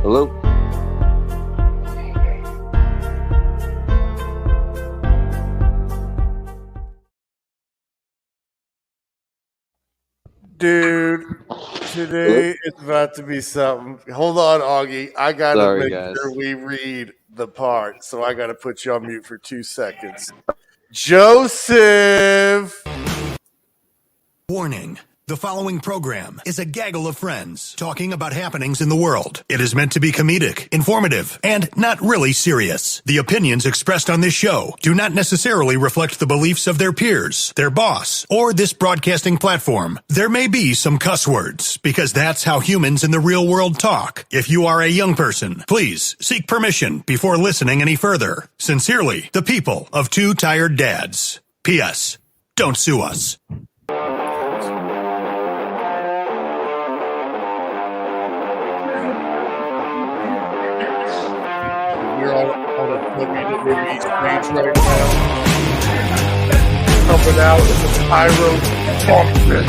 Hello? Dude, today is about to be something. Hold on, Augie. I gotta Sorry, make guys. sure we read the part, so I gotta put you on mute for 2 seconds. Joseph! Warning. The following program is a gaggle of friends talking about happenings in the world. It is meant to be comedic, informative, and not really serious. The opinions expressed on this show do not necessarily reflect the beliefs of their peers, their boss, or this broadcasting platform. There may be some cuss words, because that's how humans in the real world talk. If you are a young person, please seek permission before listening any further. Sincerely, the people of Two Tired Dads. P.S. Don't sue us. We're on a WWE stage right now. Coming out with a pyro pumping.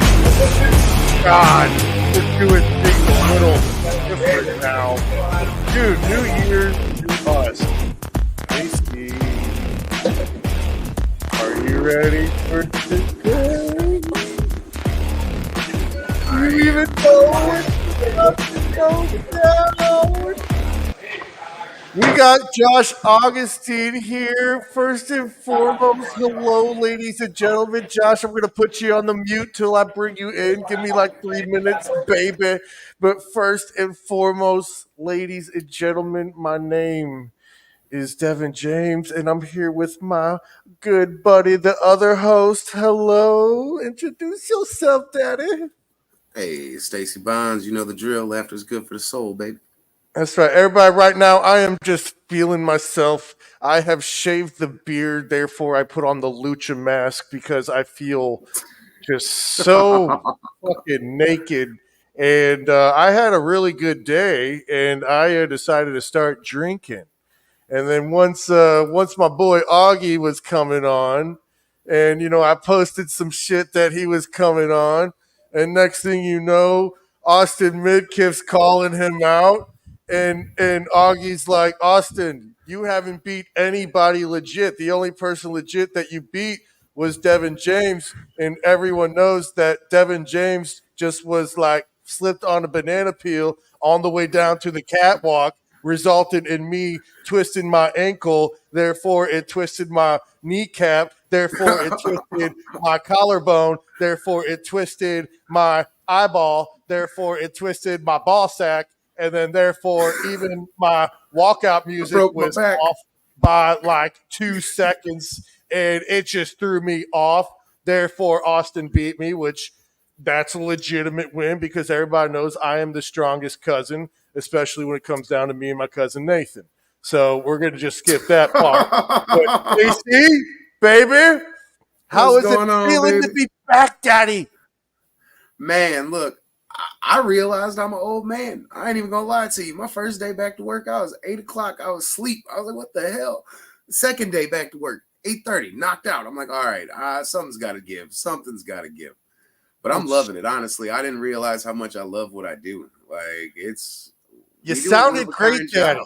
God, we're doing things a little different now. Dude, New Year's, new us. Hey, Steve. Are you ready for today? You even know what's about to go down? We got Josh Augustine here. First and foremost, hello, ladies and gentlemen. Josh, I'm going to put you on the mute till I bring you in. Give me like 3 minutes, baby. But first and foremost, ladies and gentlemen, my name is Devin James, and I'm here with my good buddy, the other host. Hello. Introduce yourself, Daddy. Hey, Stacy Bonds, you know the drill. Laughter is good for the soul, baby. That's right. Everybody, right now, I am just feeling myself. I have shaved the beard, therefore, I put on the lucha mask because I feel just so fucking naked. And I had a really good day, and I decided to start drinking. And then once my boy Augie was coming on, and I posted some shit that he was coming on, and next thing you know, Austin Midkiff's calling him out, and Augie's like, Austin, you haven't beat anybody legit. The only person legit that you beat was Devin James, and everyone knows that Devin James just was like slipped on a banana peel on the way down to the catwalk, resulted in me twisting my ankle, therefore it twisted my kneecap, therefore it twisted my collarbone, therefore it twisted my eyeball, therefore it twisted my ball sack, and then therefore even my walkout music was off by like 2 seconds, and it just threw me off. Therefore, Austin beat me, which that's a legitimate win because everybody knows I am the strongest cousin, especially when it comes down to me and my cousin Nathan. So we're going to just skip that part. But AC, baby, how is it feeling to be back, Daddy? Man, look, I realized I'm an old man. I ain't even going to lie to you. My first day back to work, I was 8 o'clock. I was asleep. I was like, what the hell? Second day back to work, 8:30, knocked out. I'm like, all right, something's got to give. Something's got to give. But I'm loving it, honestly. I didn't realize how much I love what I do. Like, it's... You sounded great, Daddy.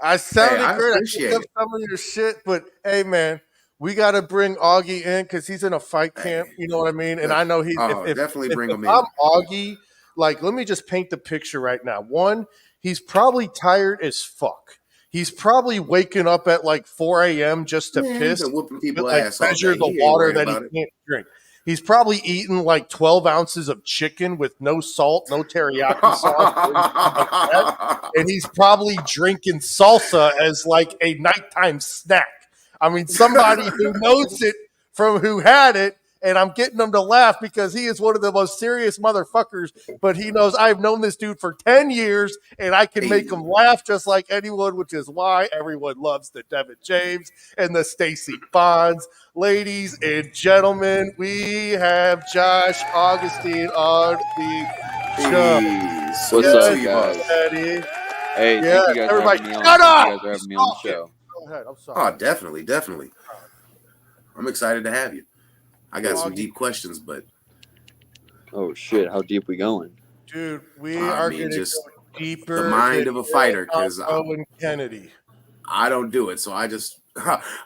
I sounded great. I appreciate picked up some of your shit, but hey, man, we got to bring Augie in because he's in a fight camp. You know what I mean? And I know he's definitely bring him in. I'm Augie, like, let me just paint the picture right now. One, he's probably tired as fuck. He's probably waking up at like 4 a.m. just to piss, whooping people like, ass measure the water that he can't drink. He's probably eaten like 12 ounces of chicken with no salt, no teriyaki sauce, and he's probably drinking salsa as like a nighttime snack. I mean, somebody who knows it from who had it, and I'm getting him to laugh because he is one of the most serious motherfuckers, but he knows I've known this dude for 10 years, and I can make him laugh just like anyone, which is why everyone loves the Devin James and the Stacy Bonds. Ladies and gentlemen, we have Josh Augustine on the show. What's up, guys? Daddy. Hey, thank you guys everybody, for having me on. shut up! You guys are having me on the show. Go ahead, I'm sorry. Oh, definitely. I'm excited to have you. I got some deep questions, but... Oh, shit. How deep we going? Dude, we are going to deeper the mind than of a fighter, because Owen Kennedy. I don't do it. So I just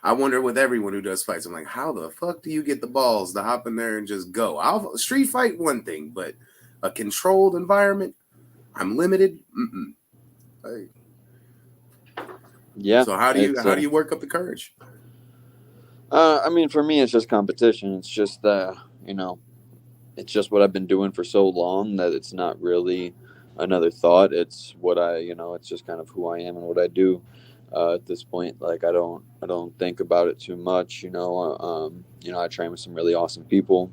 I wonder with everyone who does fights, I'm like, how the fuck do you get the balls to hop in there and just go? I'll street fight one thing, but a controlled environment, I'm limited. Like, Yeah. so how do you work up the courage? I mean, for me, it's just competition. It's just it's just what I've been doing for so long that it's not really another thought. It's what it's just kind of who I am and what I do. At this point, like I don't think about it too much. I train with some really awesome people,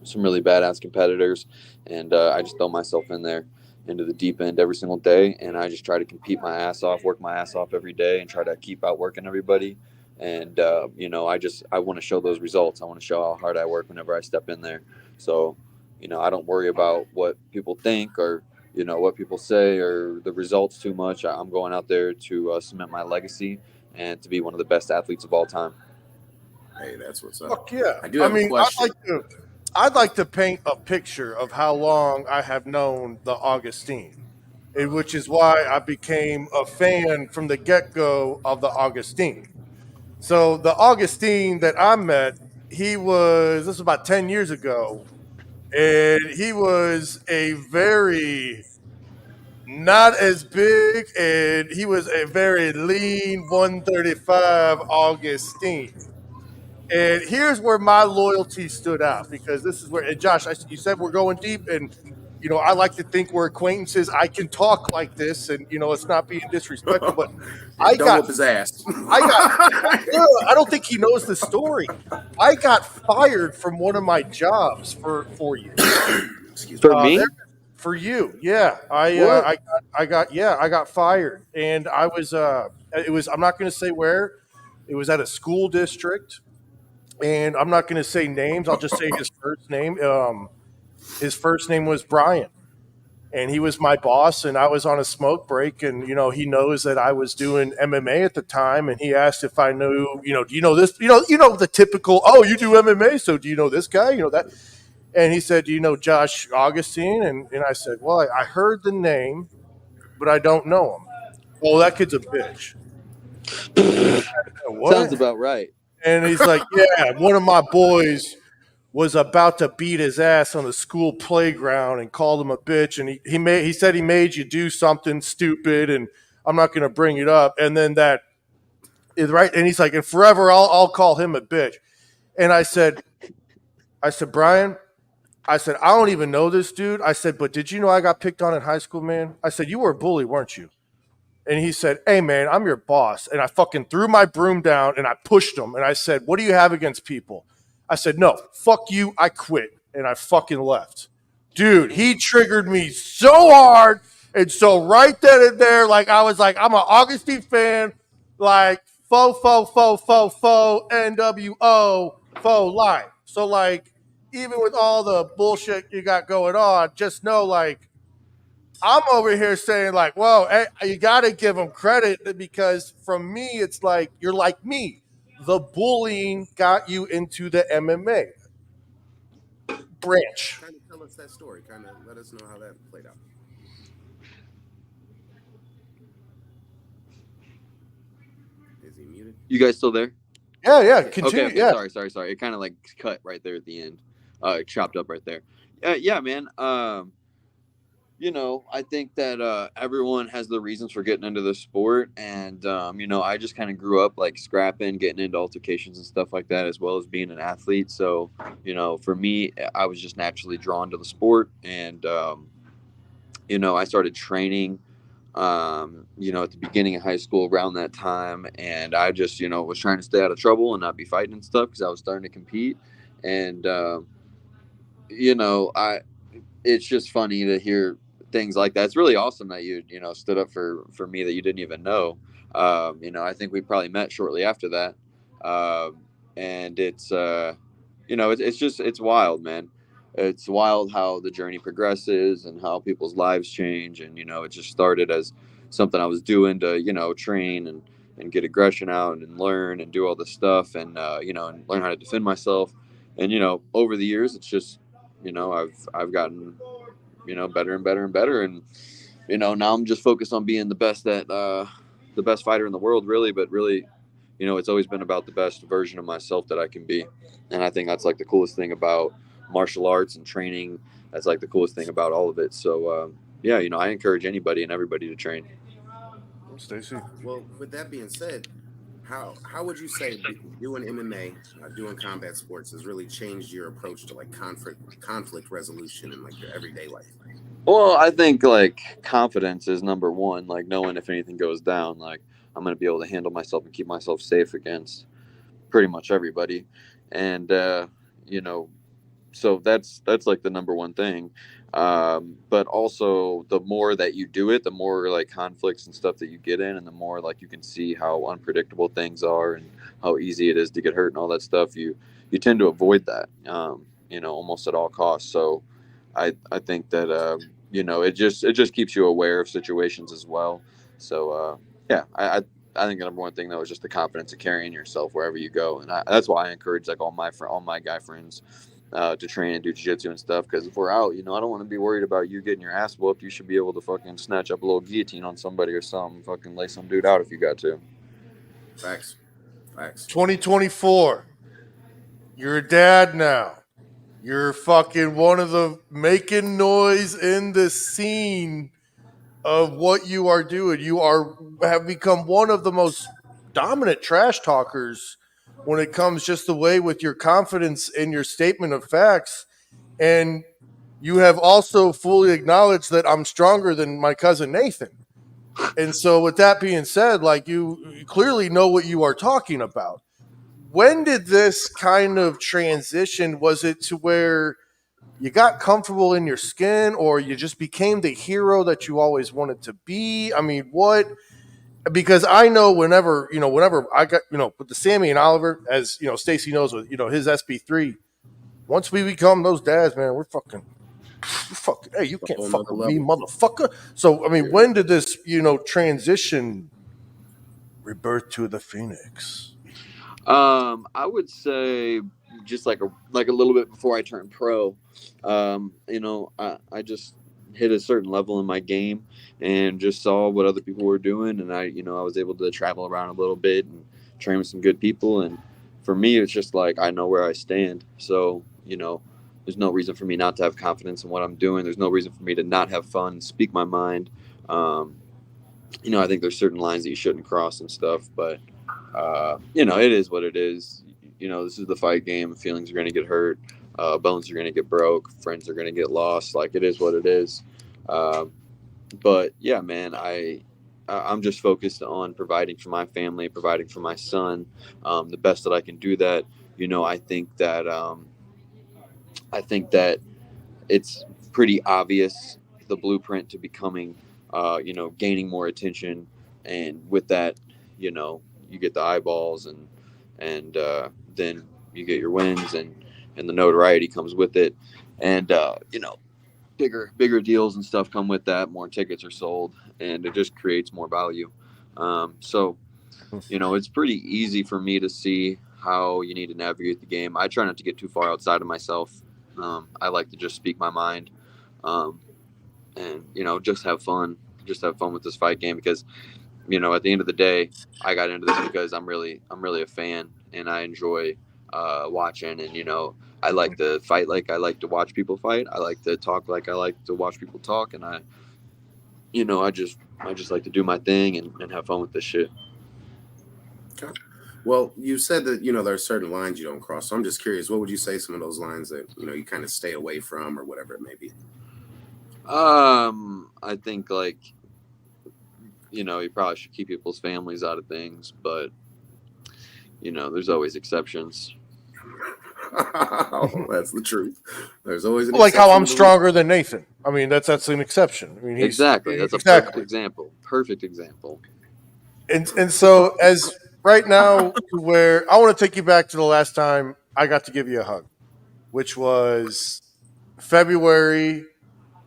some really badass competitors, and I just throw myself in there into the deep end every single day, and I just try to compete my ass off, work my ass off every day, and try to keep outworking everybody. And I want to show those results. I want to show how hard I work whenever I step in there. So, I don't worry about what people think or what people say or the results too much. I'm going out there to cement my legacy and to be one of the best athletes of all time. Hey, that's what's up. Fuck yeah! I do have a question. I'd like to paint a picture of how long I have known the Augustine, which is why I became a fan from the get-go of the Augustine. So the Augustine that I met, this was about 10 years ago, and he was a very not as big, and he was a very lean 135 Augustine. And here's where my loyalty stood out, because this is where, and Josh, you said we're going deep, and I like to think we're acquaintances. I can talk like this, and it's not being disrespectful, but Don't whoop his ass. I don't think he knows the story. I got fired from one of my jobs for 4 years. For me? For you, yeah. I got fired, and I was I'm not going to say where. It was at a school district, and I'm not going to say names. I'll just say his first name. His first name was Brian, and he was my boss. And I was on a smoke break, and he knows that I was doing MMA at the time, and he asked if I knew, do you know this? The typical, oh, you do MMA, so do you know this guy? That. And he said, do you know Josh Augustine? And I said, well, I heard the name, but I don't know him. Oh, that kid's a bitch. What? Sounds about right. And he's like, yeah, one of my boys was about to beat his ass on the school playground and called him a bitch. And he said he made you do something stupid, and I'm not going to bring it up. And then that is right. And he's like, and forever I'll call him a bitch. And I said, Brian, I said, I don't even know this dude. I said, but did you know I got picked on in high school, man? I said, you were a bully, weren't you? And he said, hey, man, I'm your boss. And I fucking threw my broom down and I pushed him. And I said, what do you have against people? I said, no, fuck you. I quit. And I fucking left. Dude, he triggered me so hard. And so right then and there, like, I was like, I'm an Augustine fan. Like, faux, NWO, faux life. So, like, even with all the bullshit you got going on, just know, like, I'm over here saying, like, whoa, hey, you got to give him credit, because from me, it's like, you're like me. The bullying got you into the MMA branch. Kind of tell us that story. Kind of let us know how that played out. Is he muted? You guys still there? Yeah. Continue. Okay. Yeah. Sorry. It kind of like cut right there at the end. It chopped up right there. Yeah, man. I think that everyone has the reasons for getting into the sport. And, I just kind of grew up like scrapping, getting into altercations and stuff like that, as well as being an athlete. So, for me, I was just naturally drawn to the sport. And, I started training, at the beginning of high school around that time. And I just, was trying to stay out of trouble and not be fighting and stuff, because I was starting to compete. And, it's just funny to hear things like that. It's really awesome that you stood up for me that you didn't even know. I think we probably met shortly after that. And it's it's wild, man. It's wild how the journey progresses and how people's lives change. And, it just started as something I was doing to, train and get aggression out and learn and do all this stuff and, and learn how to defend myself. And, over the years, it's just, I've gotten, better and better and better. And, now I'm just focused on being the best fighter in the world, really. But really, it's always been about the best version of myself that I can be, and I think that's like the coolest thing about martial arts and training. That's like the coolest thing about all of it. So yeah, I encourage anybody and everybody to train. Stacy. Well, with that being said, how would you say doing MMA, doing combat sports has really changed your approach to like conflict resolution in like your everyday life? Well, I think like confidence is number one. Like knowing if anything goes down, like I'm gonna be able to handle myself and keep myself safe against pretty much everybody, and you know so that's like the number one thing. But also the more that you do it, the more like conflicts and stuff that you get in, and the more like you can see how unpredictable things are and how easy it is to get hurt and all that stuff. You tend to avoid that, almost at all costs. So I think that it just keeps you aware of situations as well. So yeah, I think the number one thing though is just the confidence of carrying yourself wherever you go, and that's why I encourage like all my guy friends to train and do jiu-jitsu and stuff, because if we're out, I don't want to be worried about you getting your ass whooped. You should be able to fucking snatch up a little guillotine on somebody or something, fucking lay some dude out if you got to. Facts, facts. 2024. You're a dad now. You're fucking one of the making noise in the scene of what you are doing. You have become one of the most dominant trash talkers when it comes just the way with your confidence in your statement of facts. And you have also fully acknowledged that I'm stronger than my cousin Nathan. And so with that being said, like you clearly know what you are talking about. When did this kind of transition? Was it to where you got comfortable in your skin, or you just became the hero that you always wanted to be? I mean, what? Because I know whenever I got, with the Sammy and Oliver, as Stacy knows with his SB3. Once we become those dads, man, we're fucking. Hey, you A can't whole fuck nother with me, level. motherfucker. So I mean, Yeah. when did this transition? Rebirth to the Phoenix. I would say just like a little bit before I turned pro. I just hit a certain level in my game and just saw what other people were doing, and I was able to travel around a little bit and train with some good people. And for me, it's just like I know where I stand. So there's no reason for me not to have confidence in what I'm doing. There's no reason for me to not have fun, speak my mind. Um, I think there's certain lines that you shouldn't cross and stuff, but it is what it is. This is the fight game. Feelings are going to get hurt. Bones are going to get broke. Friends are going to get lost. Like, it is what it is. Um, but yeah, man, I'm just focused on providing for my family, providing for my son, the best that I can do that. I think that it's pretty obvious the blueprint to becoming, gaining more attention, and with that, you get the eyeballs, and then you get your wins, and the notoriety comes with it, and bigger deals and stuff come with that. More tickets are sold, and it just creates more value. So it's pretty easy for me to see how you need to navigate the game. I try not to get too far outside of myself. I like to just speak my mind, um, and just have fun with this fight game, because at the end of the day, I got into this because I'm really a fan, and I enjoy watching, and I like to fight like I like to watch people fight. I like to talk like I like to watch people talk, and I just like to do my thing and have fun with this shit. Okay. Well, you said that there are certain lines you don't cross. So I'm just curious, what would you say some of those lines that you kind of stay away from, or whatever it may be? I think like you probably should keep people's families out of things, but there's always exceptions. Oh, that's the truth. There's always an Like how exception I'm to the rule. stronger than Nathan. I mean, that's an exception. I mean, he's Exactly. That's a perfect exactly. example. Perfect example. And so as right now, to where I want to take you back to the last time I got to give you a hug, which was February,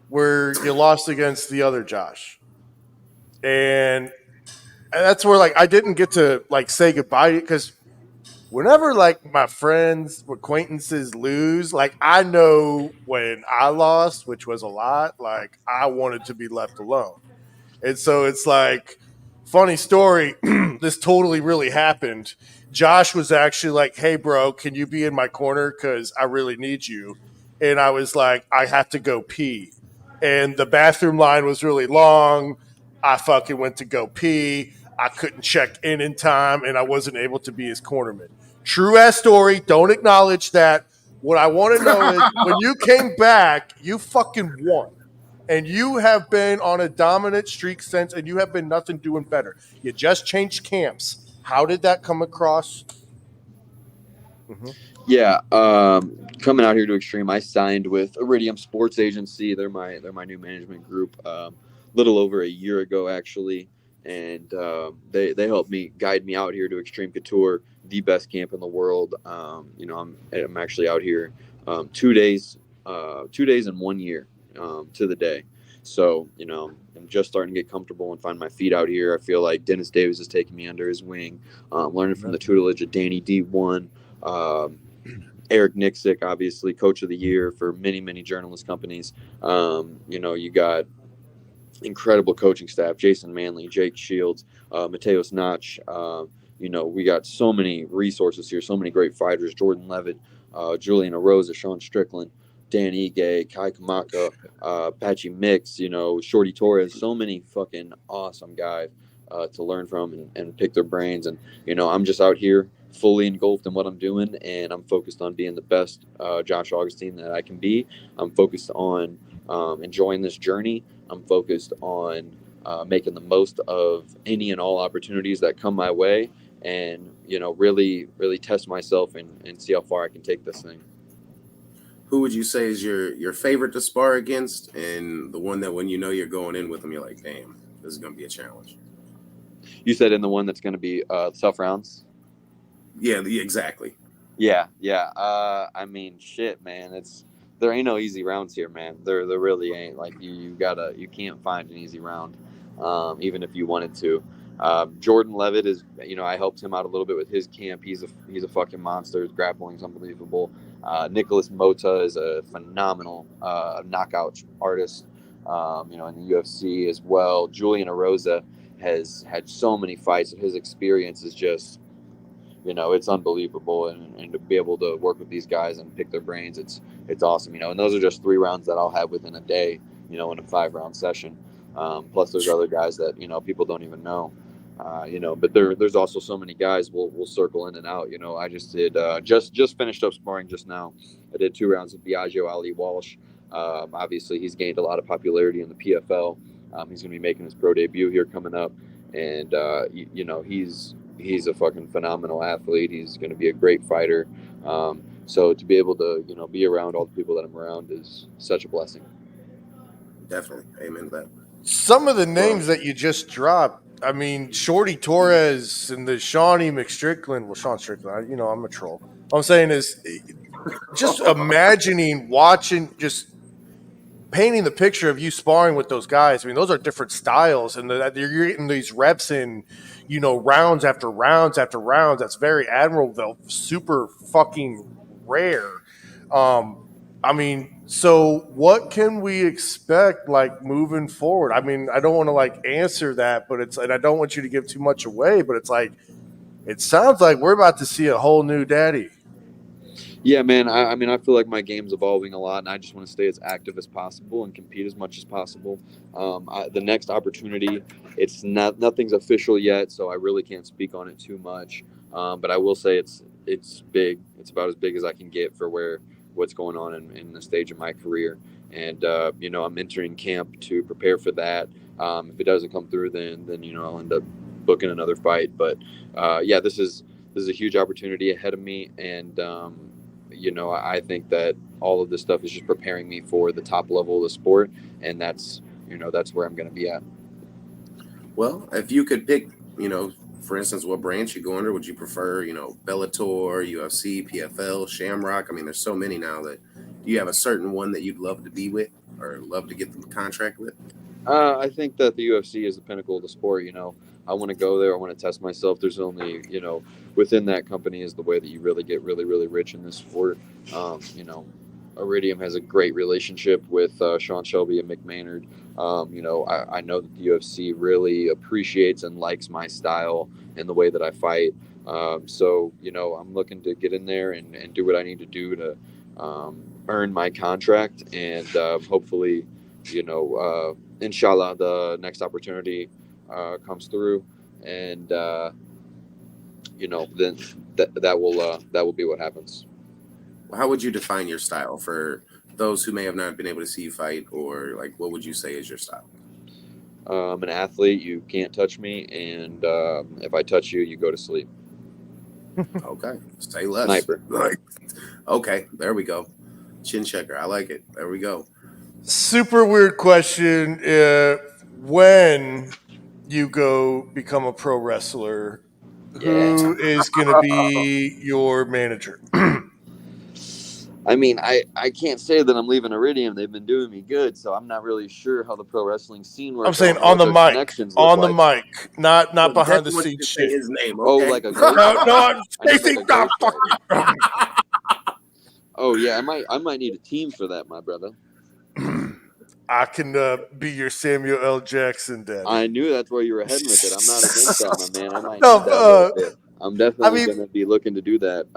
where you lost against the other Josh, and that's where like I didn't get to like say goodbye, because whenever like my friends, acquaintances lose, like I know when I lost, which was a lot, like I wanted to be left alone. And so it's like, funny story. This totally really happened. Josh was actually like, "Hey, bro, can you be in my corner? Because I really need you." And I was like, "I have to go pee." And the bathroom line was really long. I fucking went to go pee. I couldn't check in time, and I wasn't able to be his cornerman. True ass story. Don't acknowledge that. What I want to know is when you came back, you fucking won. And you have been on a dominant streak since, and you have been nothing doing better. You just changed camps. How did that come across? Mm-hmm. Yeah, coming out here to Extreme, I signed with Iridium Sports Agency. They're my new management group. Little over a year ago, actually, and they helped me guide me out here to Extreme Couture, the best camp in the world. I'm actually out here 2 days, 2 days and 1 year to the day. So I'm just starting to get comfortable and find my feet out here. I feel like Dennis Davis is taking me under his wing, learning from the tutelage of Danny D1. Um, Eric Nixick, obviously, coach of the year for many, many journalist companies. You got incredible coaching staff: Jason Manley, Jake Shields, Mateos Notch. We got so many resources here, so many great fighters: Jordan Levitt, Julian Arosa, Sean Strickland, Dan Ige, Kai Kamaka, Patchy Mix, Shorty Torres. So many fucking awesome guys to learn from and pick their brains. And I'm just out here fully engulfed in what I'm doing, and I'm focused on being the best Josh Augustine that I can be. I'm focused on enjoying this journey. I'm focused on making the most of any and all opportunities that come my way, and really, really test myself and see how far I can take this thing. Who would you say is your favorite to spar against, and the one that when you know you're going in with them, you're like, damn, this is gonna be a challenge? You said in the one that's going to be tough rounds. Yeah, exactly. Yeah, yeah. Shit, man. There ain't no easy rounds here, man. There really ain't. Like you can't find an easy round, even if you wanted to. Jordan Levitt is, I helped him out a little bit with his camp. He's a fucking monster. His grappling's unbelievable. Nicholas Mota is a phenomenal knockout artist. In the UFC as well. Julian Arosa has had so many fights, and his experience is just it's unbelievable, and to be able to work with these guys and pick their brains, it's awesome. And those are just 3 rounds that I'll have within a day, in a 5-round session. Plus there's other guys that people don't even know. But there's also so many guys we'll circle in and out. I just did just finished up sparring just now. I did 2 rounds with Biagio Ali Walsh. Obviously he's gained a lot of popularity in the PFL. He's going to be making his pro debut here coming up, and he's a fucking phenomenal athlete. He's going to be a great fighter. So to be able to be around all the people that I'm around is such a blessing. Definitely, amen to that. Some of the names that you just dropped. I mean, Shorty Torres and the Shawnee McStrickland. Well, Sean Strickland. I'm a troll. All I'm saying is, just imagining watching, just painting the picture of you sparring with those guys. I mean, those are different styles, and you're getting these reps in, rounds after rounds after rounds. That's very admirable, though. Super fucking rare. So what can we expect like moving forward? I mean, I don't want to like answer that, but and I don't want you to give too much away, but it's like, it sounds like we're about to see a whole new daddy. Yeah, man. I feel like my game's evolving a lot, and I just want to stay as active as possible and compete as much as possible. The next opportunity, it's nothing's official yet, so I really can't speak on it too much. But I will say it's big. It's about as big as I can get for what's going on in the stage of my career, and I'm entering camp to prepare for that. If it doesn't come through, then I'll end up booking another fight. But yeah, this is a huge opportunity ahead of me, and I think that all of this stuff is just preparing me for the top level of the sport, and that's where I'm going to be at. Well, if you could pick, for instance, what branch you go under, would you prefer, Bellator, UFC, PFL, Shamrock? I mean, there's so many now that do you have a certain one that you'd love to be with or love to get the contract with? I think that the UFC is the pinnacle of the sport. I want to go there. I want to test myself. There's only, within that company is the way that you really get really, really rich in this sport. Iridium has a great relationship with Sean Shelby and Mick Maynard. I know that the UFC really appreciates and likes my style and the way that I fight. So, I'm looking to get in there and do what I need to do to earn my contract. And hopefully, inshallah, the next opportunity comes through. And, then that will be what happens. How would you define your style for those who may have not been able to see you fight, or like what would you say is your style? I'm an athlete. You can't touch me, and if I touch you, you go to sleep. Okay, say less. Sniper. Okay, there we go. Chin checker. I like it. There we go. Super weird question. When you go become a pro wrestler, who is going to be your manager? I mean, I can't say that I'm leaving Iridium. They've been doing me good, so I'm not really sure how the pro wrestling scene works. I'm saying I don't know on what the their mic. connections look On the like. mic, not Well, behind the definitely want you scenes to say shit. his name. Oh, Okay. like a ghost. No, I need Stacy, like a ghost. Oh yeah, I might need a team for that, my brother. I can be your Samuel L. Jackson, daddy. I knew that's where you were heading with it. I'm not against that, my man. I might need that a little bit. I'm definitely going to be looking to do that,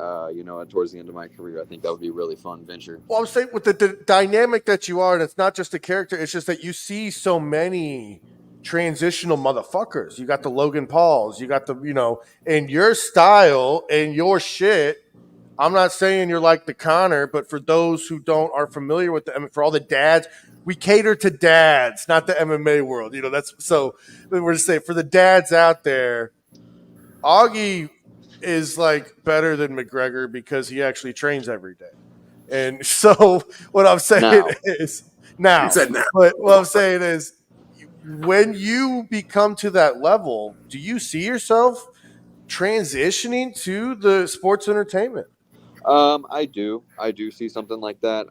towards the end of my career. I think that would be a really fun venture. Well, I'm saying with the dynamic that you are, and it's not just a character, it's just that you see so many transitional motherfuckers. You got the Logan Pauls, you got the, and your style and your shit. I'm not saying you're like the Connor, but for those who are familiar with for all the dads, we cater to dads, not the MMA world. That's so we're just saying for the dads out there, Augie is like better than McGregor because he actually trains every day. And so what I'm saying is now, He said now. but what I'm saying is when you become to that level, do you see yourself transitioning to the sports entertainment? I do see something like that.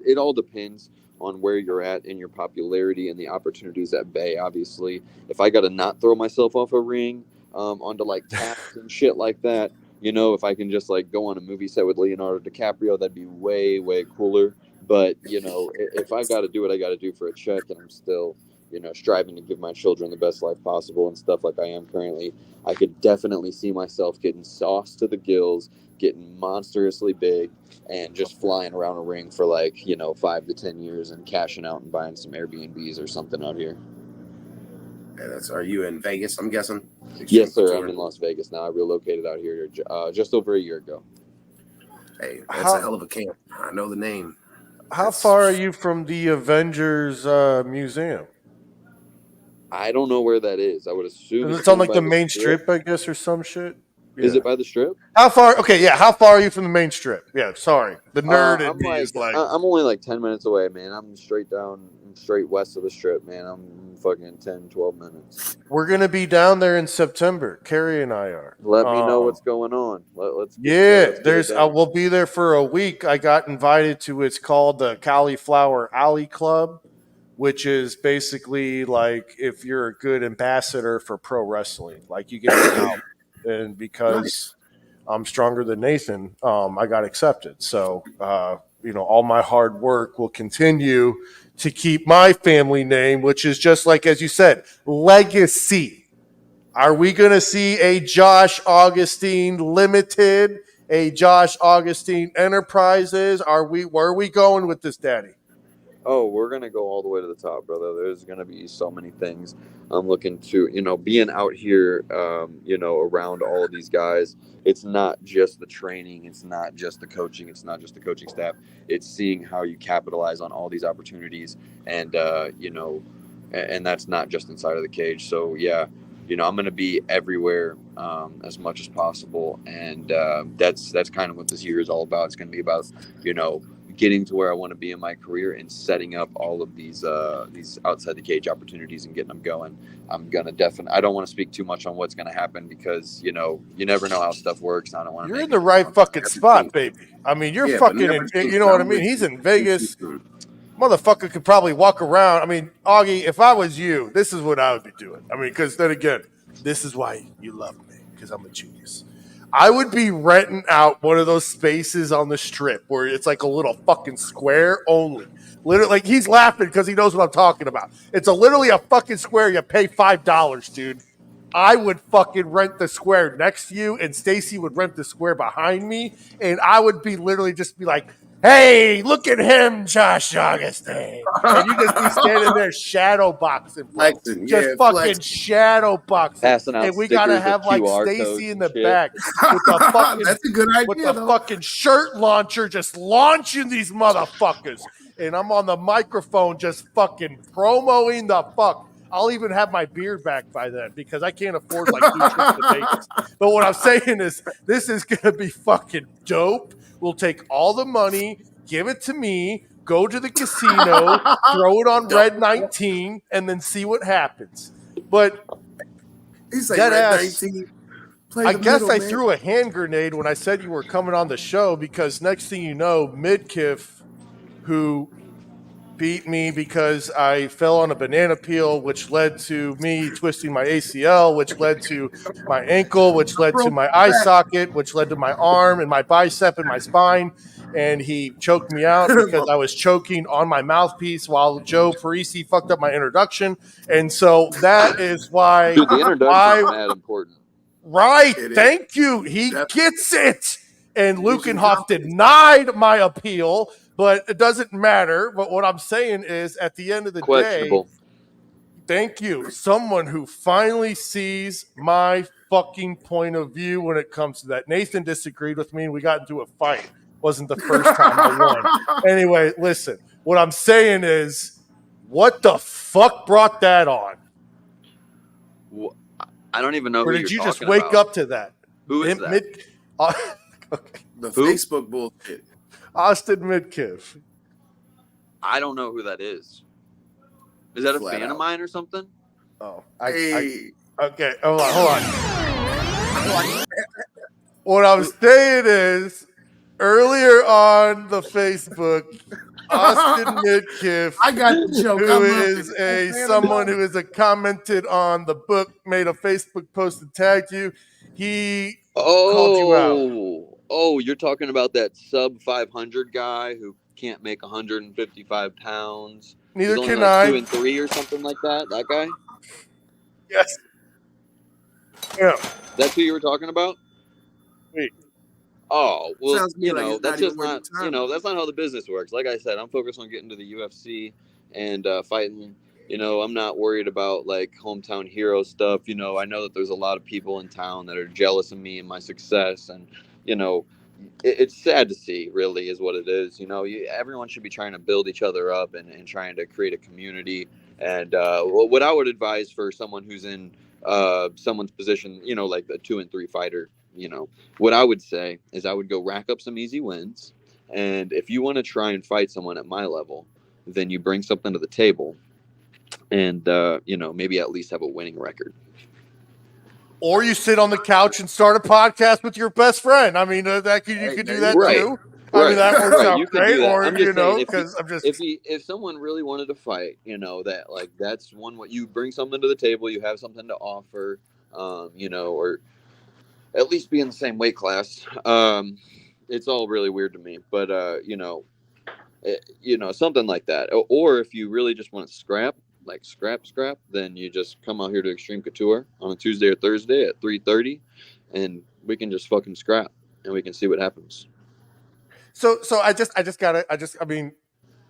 It all depends on where you're at in your popularity and the opportunities at bay. Obviously, if I got to not throw myself off a ring, onto like taps and shit like that, if I can just like go on a movie set with Leonardo DiCaprio, that'd be way, way cooler. But if I got to do what I got to do for a check, and I'm still, striving to give my children the best life possible and stuff like I am currently, I could definitely see myself getting sauced to the gills, getting monstrously big, and just flying around a ring for 5 to 10 years and cashing out and buying some Airbnbs or something out here. Are you in Vegas? I'm guessing. Yes, sir. I'm in Las Vegas now. I relocated out here just over a year ago. Hey, that's a hell of a camp. I know the name. How far are you from the Avengers Museum? I don't know where that is. I would assume it's on like the main strip, I guess, or some shit. Yeah. Is it by the strip? How far? Okay, yeah. How far are you from the main strip? Yeah, sorry. The nerd in me is like... I'm only like 10 minutes away, man. I'm straight west of the strip, man. I'm fucking 10, 12 minutes. We're going to be down there in September. Carrie and I are. Let me know what's going on. Let's we'll be there for a week. I got invited to, it's called the Cauliflower Alley Club, which is basically like if you're a good ambassador for pro wrestling, like you get out. And because I'm stronger than Nathan, I got accepted. So, all my hard work will continue to keep my family name, which is just like, as you said, legacy. Are we going to see a Josh Augustine Limited, a Josh Augustine Enterprises? Where are we going with this, Daddy? Oh, we're going to go all the way to the top, brother. There's going to be so many things. I'm looking to, being out here, around all of these guys. It's not just the training. It's not just the coaching. It's not just the coaching staff. It's seeing how you capitalize on all these opportunities. And, and that's not just inside of the cage. So, yeah, I'm going to be everywhere as much as possible. And that's kind of what this year is all about. It's going to be about, getting to where I want to be in my career and setting up all of these outside the cage opportunities and getting them going. I'm gonna I don't want to speak too much on what's gonna happen because you never know how stuff works. I don't want to. You're in the right fucking spot, baby. I mean, you're fucking. You know what I mean? He's in Vegas. Motherfucker could probably walk around. I mean, Augie, if I was you, this is what I would be doing. I mean, because then again, this is why you love me, because I'm a genius. I would be renting out one of those spaces on the strip where it's like a little fucking square only. Literally, like he's laughing because he knows what I'm talking about. It's literally a fucking square. You pay $5, dude. I would fucking rent the square next to you, and Stacy would rent the square behind me, and I would be literally just be like, "Hey, look at him, Josh Augustine," and you just be standing there shadow boxing, bro. Flexing, Just yeah, fucking flexing. shadow boxing, Passing out and we gotta stickers with have like QR Stacy codes in and the shit. back with the fucking That's a good with idea, the though. fucking shirt launcher, just launching these motherfuckers, and I'm on the microphone just fucking promoing the fuck. I'll even have my beard back by then because I can't afford like 2 trips to Vegas. But what I'm saying is, this is gonna be fucking dope. We'll take all the money, give it to me, go to the casino, throw it on Red 19, and then see what happens. But He's like dead Red ass, 19. Play I the guess middle, I man. threw a hand grenade when I said you were coming on the show because next thing you know, Midkiff, who beat me because I fell on a banana peel, which led to me twisting my ACL, which led to my ankle, which led to my eye socket, which led to my arm and my bicep and my spine. And he choked me out because I was choking on my mouthpiece while Joe Parisi fucked up my introduction. And so that is why Dude, the introduction's mad important. Right. It is. Thank you. He Definitely. gets it. And Vision Lukenhoff confidence. denied my appeal, but it doesn't matter. But what I'm saying is, at the end of the day, Questionable. thank you. Someone who finally sees my fucking point of view when it comes to that. Nathan disagreed with me and we got into a fight. Wasn't the first time I won. Anyway, listen. What I'm saying is, what the fuck brought that on? I don't even know Or who did you're you just talking wake about. up to that? Who is that? Okay. The Who? Facebook bullshit. Austin Midkiff. I don't know who that is. Is that a Flat fan out. of mine or something? Oh, Hey. okay. Hold on. What I'm saying is, earlier on the Facebook, Austin Midkiff, I got the joke. I who love is it. someone who is commented on the book, made a Facebook post and tagged you. He called you out. Oh, you're talking about that sub 500 guy who can't make 155 pounds. Neither He's only can like I. 2 and 3 or something like that. That guy? Yes. Yeah. That's who you were talking about? Wait. Oh, well, Sounds to me like it's that's not just even worth not, your time. that's not how the business works. Like I said, I'm focused on getting to the UFC and fighting. I'm not worried about like hometown hero stuff. I know that there's a lot of people in town that are jealous of me and my success, and it's sad to see. Really, is what it is. Everyone should be trying to build each other up and trying to create a community. And what I would advise for someone who's in someone's position, like a 2 and 3 fighter, what I would say is I would go rack up some easy wins. And if you want to try and fight someone at my level, then you bring something to the table and, maybe at least have a winning record. Or you sit on the couch and start a podcast with your best friend. I mean, you could do that Right. too. I mean, that works out You can great. do that. Or, I'm just saying, because I'm just. if someone really wanted to fight, that like that's one what you bring something to the table, you have something to offer, or at least be in the same weight class. It's all really weird to me, but something like that. Or if you really just want to scrap, then you just come out here to Extreme Couture on a Tuesday or Thursday at 3:30, and we can just fucking scrap, and we can see what happens. So I mean,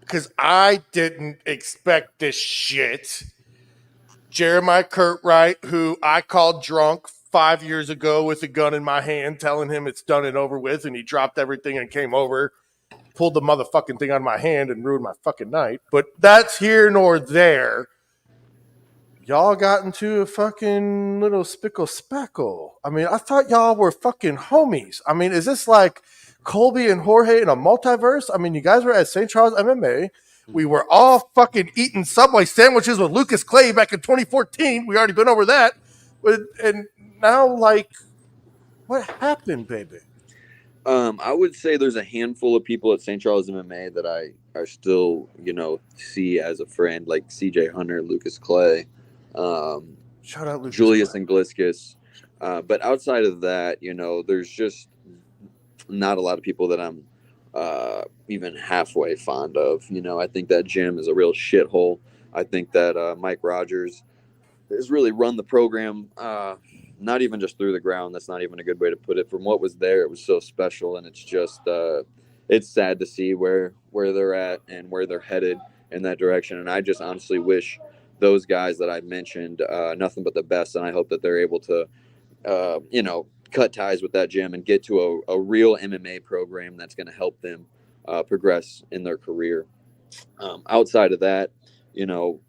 because I didn't expect this shit. Jeremiah Curtright, who I called drunk 5 years ago with a gun in my hand, telling him it's done and over with, and he dropped everything and came over, pulled the motherfucking thing out of my hand and ruined my fucking night. But that's here nor there. Y'all got into a fucking little spickle speckle. I mean, I thought y'all were fucking homies. I mean, is this like Colby and Jorge in a multiverse? I mean, you guys were at St. Charles MMA. We were all fucking eating Subway sandwiches with Lucas Clay back in 2014. We already been over that. And now, like, what happened, baby? I would say there's a handful of people at St. Charles MMA that I still, see as a friend, like CJ Hunter, Lucas Clay, Shout out Lucas Julius Clay. Ingliscus. But outside of that, there's just not a lot of people that I'm even halfway fond of. I think that gym is a real shithole. I think that Mike Rogers has really run the program, not even just through the ground. That's not even a good way to put it. From what was there, it was so special, and it's sad to see where they're at and where they're headed in that direction. And I just honestly wish those guys that I mentioned nothing but the best, and I hope that they're able to cut ties with that gym and get to a real MMA program that's going to help them progress in their career. Outside of that, you know,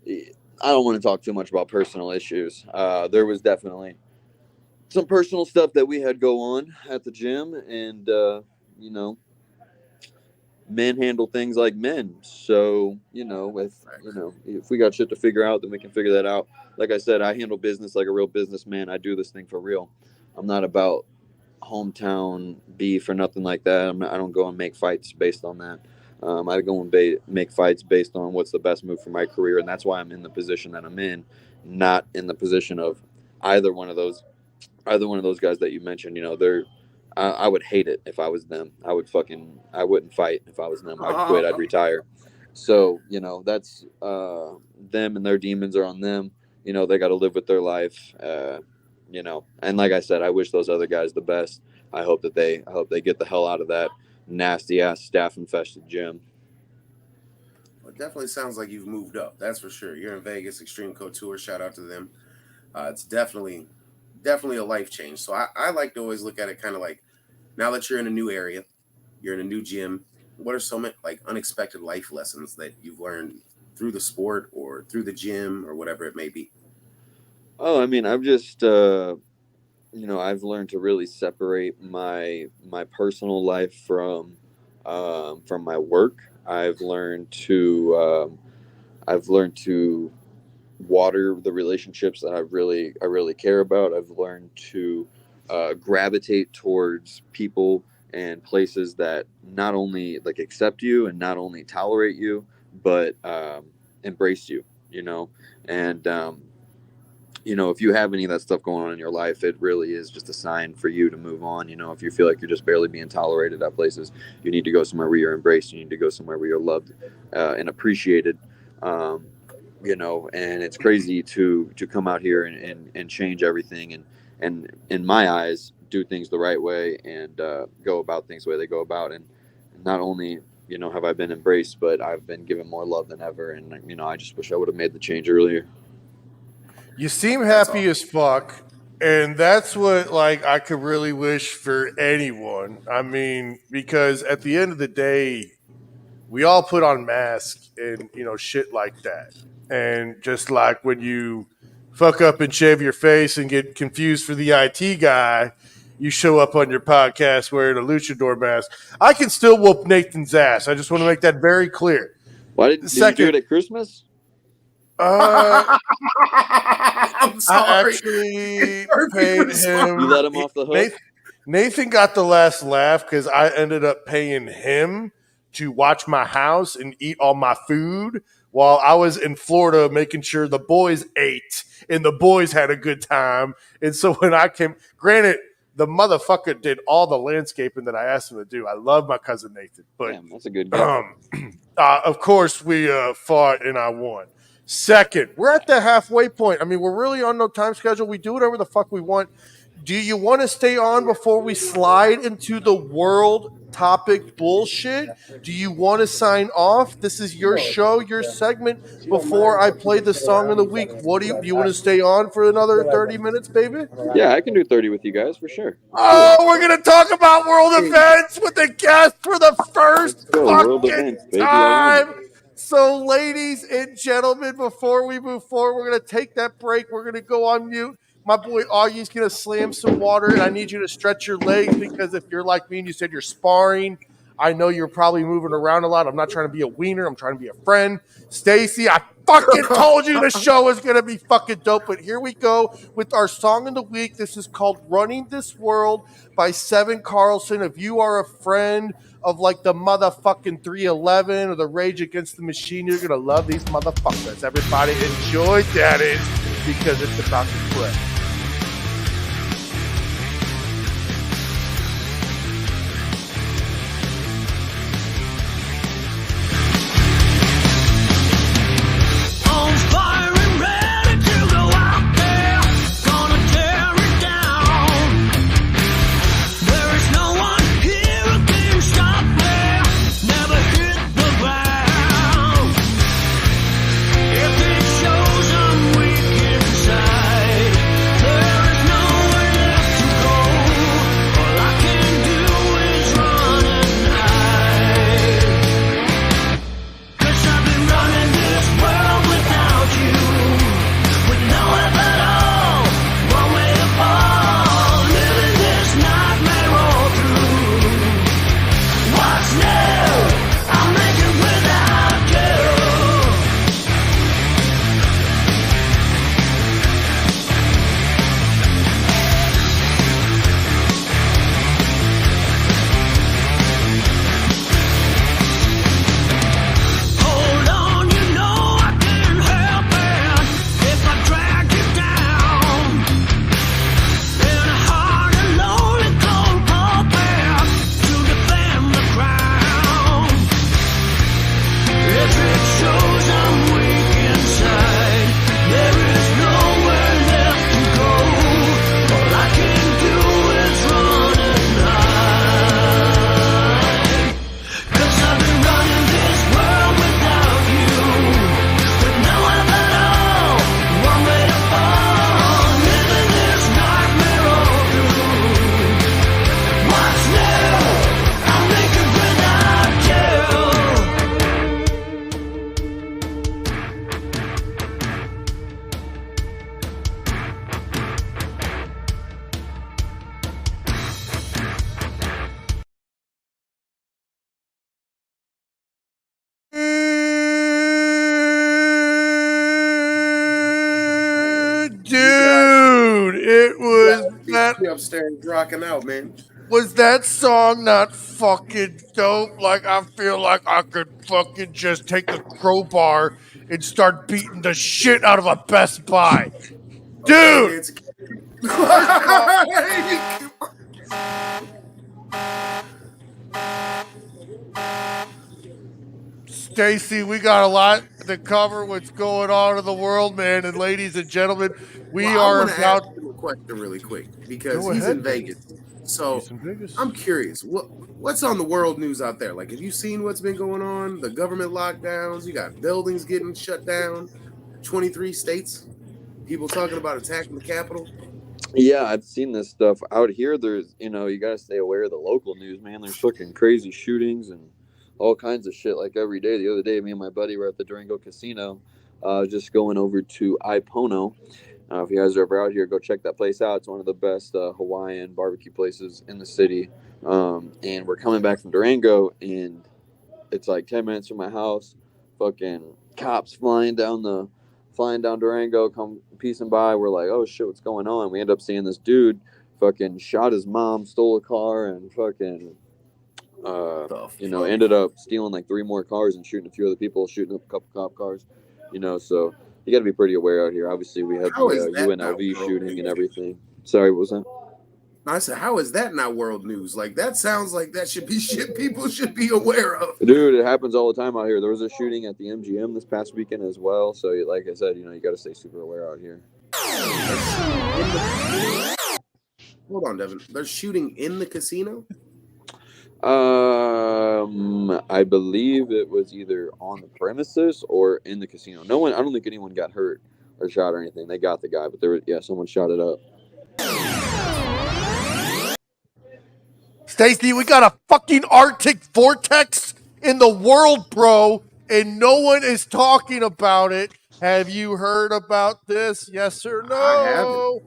I don't want to talk too much about personal issues. There was definitely some personal stuff that we had go on at the gym, and men handle things like men. So if we got shit to figure out, then we can figure that out. Like I said, I handle business like a real businessman. I do this thing for real. I'm not about hometown beef or nothing like that. I don't go and make fights based on that. I go and make fights based on what's the best move for my career, and that's why I'm in the position that I'm in, not in the position of either one of those guys that you mentioned. I would hate it if I was them. I wouldn't fight if I was them. I'd quit. I'd retire. So that's them, and their demons are on them. They got to live with their life. And like I said, I wish those other guys the best. I hope they get the hell out of that nasty ass staff infested gym. Well, it definitely sounds like you've moved up. That's for sure. You're in Vegas, Extreme Couture. Shout out to them. It's definitely a life change. So I like to always look at it kind of like, now that you're in a new area, you're in a new gym, what are some like unexpected life lessons that you've learned through the sport or through the gym or whatever it may be? Oh, I mean, I've just I've learned to really separate my personal life from my work. I've learned to water the relationships that I really care about. I've learned to gravitate towards people and places that not only like accept you and not only tolerate you, but embrace you. And if you have any of that stuff going on in your life, it really is just a sign for you to move on. If you feel like you're just barely being tolerated at places, you need to go somewhere where you're embraced. You need to go somewhere where you're loved and appreciated. And it's crazy to come out here and change everything and in my eyes do things the right way and go about things the way they go about. And not only have I been embraced, but I've been given more love than ever. And I just wish I would have made the change earlier. You seem happy as fuck, and that's what I could really wish for anyone. I mean, because at the end of the day, we all put on masks and shit like that. And just like when you fuck up and shave your face and get confused for the IT guy, you show up on your podcast wearing a luchador mask. I can still whoop Nathan's ass. I just want to make that very clear. Why did you do it at Christmas? I'm sorry. I actually paid him. You let him off the hook? Nathan got the last laugh because I ended up paying him to watch my house and eat all my food while I was in Florida making sure the boys ate and the boys had a good time. And so when I came, granted, the motherfucker did all the landscaping that I asked him to do. I love my cousin Nathan. But damn, that's a good guy. Of course, we fought and I won. Second, we're at the halfway point. I mean, we're really on no time schedule. We do whatever the fuck we want. Do you want to stay on before we slide into the world topic bullshit? Do you want to sign off? This is your show, your segment before I play the song of the week. What do you want to stay on for another 30 minutes, baby? Yeah, I can do 30 with you guys for sure. Oh, we're going to talk about world events with the guest for the first fucking time. So, ladies and gentlemen, before we move forward, we're going to take that break. We're going to go on mute. My boy Augie's going to slam some water, and I need you to stretch your legs because if you're like me and you said you're sparring, I know you're probably moving around a lot. I'm not trying to be a wiener. I'm trying to be a friend. Stacy, I fucking told you the show is going to be fucking dope, but here we go with our song of the week. This is called Running This World by Seven Carlson. If you are a friend of like the motherfucking 311 or the Rage Against the Machine, you're going to love these motherfuckers. Everybody enjoy that. because it's about to play. Dude, it was that. Upstairs rocking out, man. Was that song not fucking dope? Like, I feel like I could fucking just take a crowbar and start beating the shit out of a Best Buy. Dude! It's First of all, Stacy, we got a lot to cover. What's going on in the world, man? And ladies and gentlemen, we are about. ask him a question really quick because Go he's ahead, in Vegas. So He's in Vegas. I'm curious, what's on the world news out there? Like, have you seen what's been going on? The government lockdowns, you got buildings getting shut down, 23 states, people talking about attacking the Capitol. Yeah, I've seen this stuff out here. There's, you got to stay aware of the local news, man. There's fucking crazy shootings and all kinds of shit like every day. The other day, me and my buddy were at the Durango Casino, just going over to Ipono. If you guys are ever out here, go check that place out. It's one of the best Hawaiian barbecue places in the city. And we're coming back from Durango, and it's like 10 minutes from my house. Fucking cops flying down Durango, come piecing by. We're like, oh shit, what's going on? We end up seeing this dude fucking shot his mom, stole a car, and fucking ended up stealing like 3 more cars and shooting a few other people, shooting up a couple cop cars. So you got to be pretty aware out here. Obviously, we had the UNLV shooting and everything. Sorry, what was that? I said, how is that not world news? Like, that sounds like that should be shit people should be aware of. Dude, it happens all the time out here. There was a shooting at the MGM this past weekend as well. So, like I said, you got to stay super aware out here. Hold on, Devin. They're shooting in the casino? I believe it was either on the premises or in the casino. I don't think anyone got hurt or shot or anything. They got the guy, but someone shot it up. Stacy, we got a fucking Arctic vortex in the world, bro, and no one is talking about it. Have you heard about this? Yes or no? I haven't.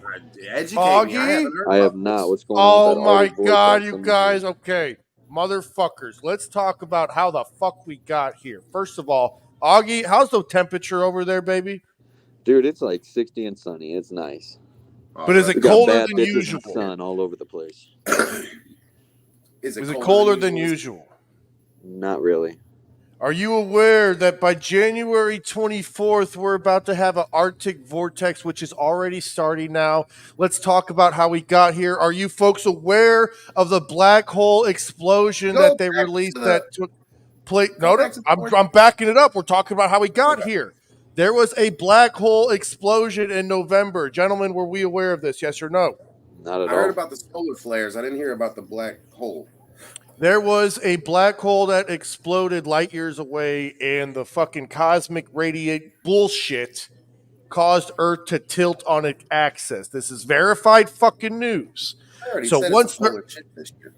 Educate me. I have not. What's going on? Oh my God, you guys. Okay, motherfuckers. Let's talk about how the fuck we got here. First of all, Augie, how's the temperature over there, baby? Dude, it's like 60 and sunny. It's nice. But is it colder than usual? Sun all over the place. Is it colder than usual? Not really. Are you aware that by January 24th, we're about to have an Arctic vortex, which is already starting now? Let's talk about how we got here. Are you folks aware of the black hole explosion Go that they back released to that the took place? go No, back to the I'm backing it up. We're talking about how we got Okay. here. There was a black hole explosion in November. Gentlemen, were we aware of this? Yes or no? Not at I heard all. about the solar flares. I didn't hear about the black hole. There was a black hole that exploded light years away, and the fucking cosmic radiate bullshit caused Earth to tilt on its axis. This is verified fucking news. I already So said it's a once polar shift this year.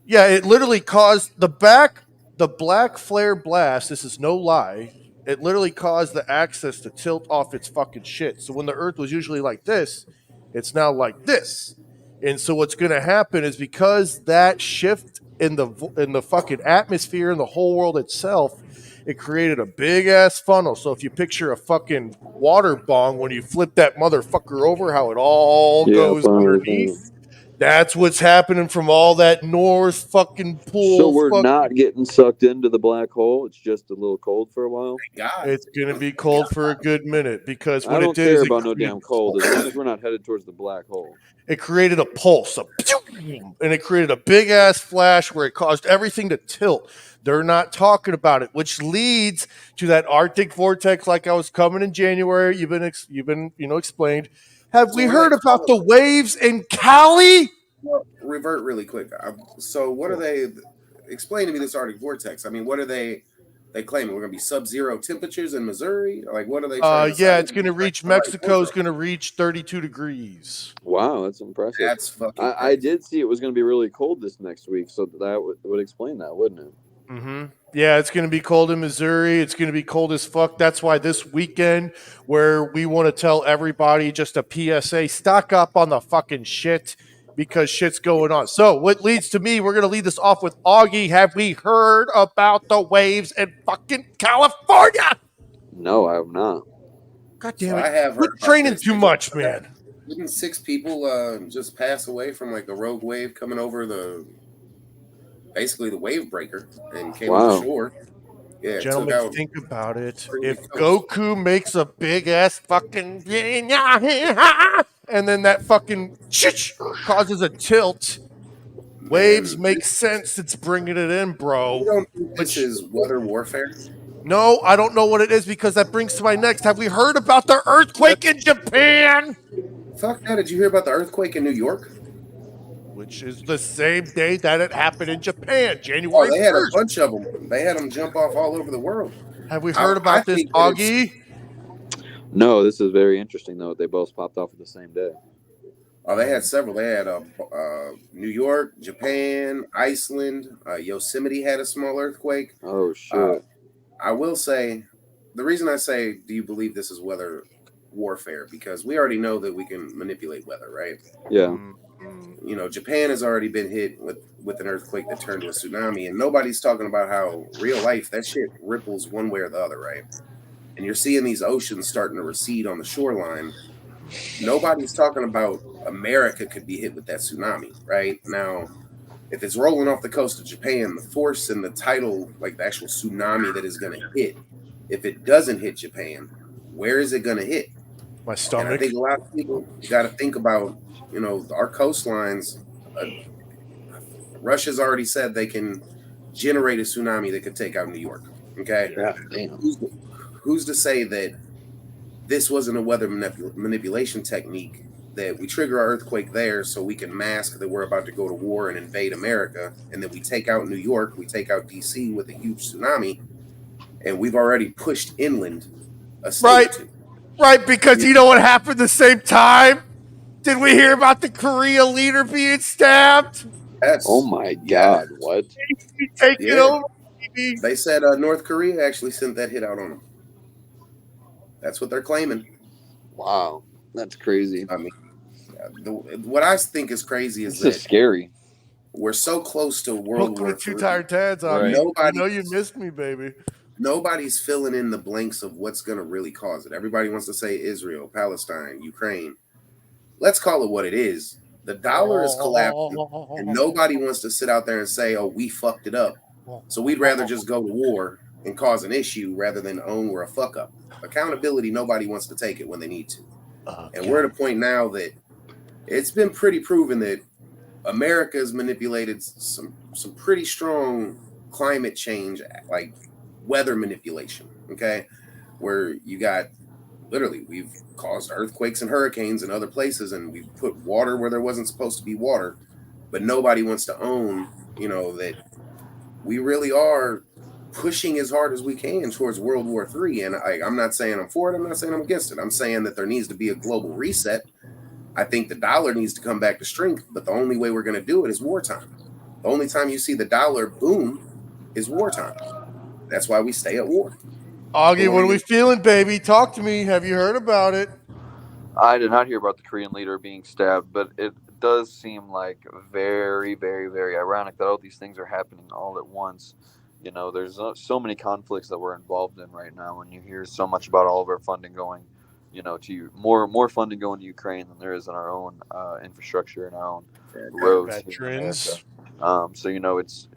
yeah, it literally caused the black flare blast. This is no lie. It literally caused the axis to tilt off its fucking shit. So when the Earth was usually like this, it's now like this. And so what's going to happen is because that shift in the fucking atmosphere and the whole world itself, it created a big ass funnel. So if you picture a fucking water bong, when you flip that motherfucker over, how it all Yeah, goes funnels underneath. in. That's what's happening from all that north fucking So pool. we're Fucking, not getting sucked into the black hole. It's just a little cold for a while. Thank God. it's gonna be cold for a good minute because I what it don't did care is about no damn cold as long as we're not headed towards the black hole. it created a pulse, and it created a big ass flash where it caused everything to tilt. They're not talking about it, which leads to that Arctic vortex. Like I was coming in January, you've been explained. Have So we what do they heard call about the it? waves in Cali? Revert really quick. So what are they? Explain to me this Arctic vortex. I mean, what are they claiming? We're going to be sub-zero temperatures in Missouri? Like, what are they trying to say? I Yeah, didn't it's going to expect reach nobody Mexico's wardrobe. going to reach 32 degrees. Wow, that's impressive. That's fucking I crazy. did see it was going to be really cold this next week, so that would explain that, wouldn't it? Mm-hmm. Yeah, it's going to be cold in Missouri. It's going to be cold as fuck. That's why this weekend, where we want to tell everybody just a PSA, stock up on the fucking shit because shit's going on. So, what leads to me, we're going to lead this off with Augie. Have we heard about the waves in fucking California? No, I have not. God So damn it. I have Quit heard about training this. too Did you much, hear that? man. Didn't 6 people just pass away from like a rogue wave coming over basically the wave breaker and came on the Wow. shore? Yeah, it took Gentlemen, out think about it. pretty If big coast. Goku makes a big ass fucking and then that fucking causes a tilt, waves Man, make sense. It's bringing it in, you bro. don't think this Which is weather warfare? no, I don't know what it is because that brings to my next. Have we heard about the earthquake in Japan? Fuck that. Did you hear about the earthquake in New York? Which is the same day that it happened in Japan, Oh, January they had a 1st. bunch of them. They had them jump off all over the world. Have we I, heard I about this, think that it's Augie? No, this is very interesting though. They both popped off at the same day. Oh, they had several. They had New York, Japan, Iceland, Yosemite had a small earthquake. Oh Uh, shit. I will say, the reason I say, do you believe this is weather warfare? Because we already know that we can manipulate weather, right? Yeah. You know, Japan has already been hit with an earthquake that turned to a tsunami, and nobody's talking about how real life that shit ripples one way or the other, right? And you're seeing these oceans starting to recede on the shoreline. Nobody's talking about America could be hit with that tsunami, right? Now, if it's rolling off the coast of Japan, the force and the tidal, like the actual tsunami that is going to hit, if it doesn't hit Japan, where is it going to hit? My And I stomach. think a lot of people got to think about, our coastlines. Uh, Russia's already said they can generate a tsunami that could take out New York. Okay, God damn. who's to say that this wasn't a weather manipulation technique, that we trigger our earthquake there so we can mask that we're about to go to war and invade America, and then we take out New York, we take out DC with a huge tsunami, and we've already pushed inland a state Right. or two. Right, because you know what happened the same time? Did we hear about the Korea leader being stabbed? That's Oh my yeah, god, what? Taking yeah. over, baby. They said North Korea actually sent that hit out on them. That's what they're claiming. Wow. That's crazy. I mean, what I think is crazy is This is that scary. we're so close to Don't World War put two III. tired tads on Right. me. You Nobody, know you missed me, baby. nobody's filling in the blanks of what's going to really cause it. Everybody wants to say Israel, Palestine, Ukraine. Let's call it what it is. The dollar is collapsing, and nobody wants to sit out there and say, "Oh, we fucked it up." So we'd rather just go to war and cause an issue rather than own we're a fuck up. Accountability, nobody wants to take it when they need to. And we're at a point now that it's been pretty proven that America's manipulated some pretty strong climate change, like weather manipulation, okay? Where you got literally we've caused earthquakes and hurricanes in other places, and we've put water where there wasn't supposed to be water, but nobody wants to own, that we really are pushing as hard as we can towards World War III. And I'm not saying I'm for it, I'm not saying I'm against it. I'm saying that there needs to be a global reset. I think the dollar needs to come back to strength, but the only way we're going to do it is wartime. The only time you see the dollar boom is wartime. That's why we stay at war. Augie, what are we feeling, baby? Talk to me. Have you heard about it? I did not hear about the Korean leader being stabbed, but it does seem like very, very, very ironic that all these things are happening all at once. There's so many conflicts that we're involved in right now, and you hear so much about all of our funding going, to more funding going to Ukraine than there is in our own infrastructure and our own roads. Veterans. So it's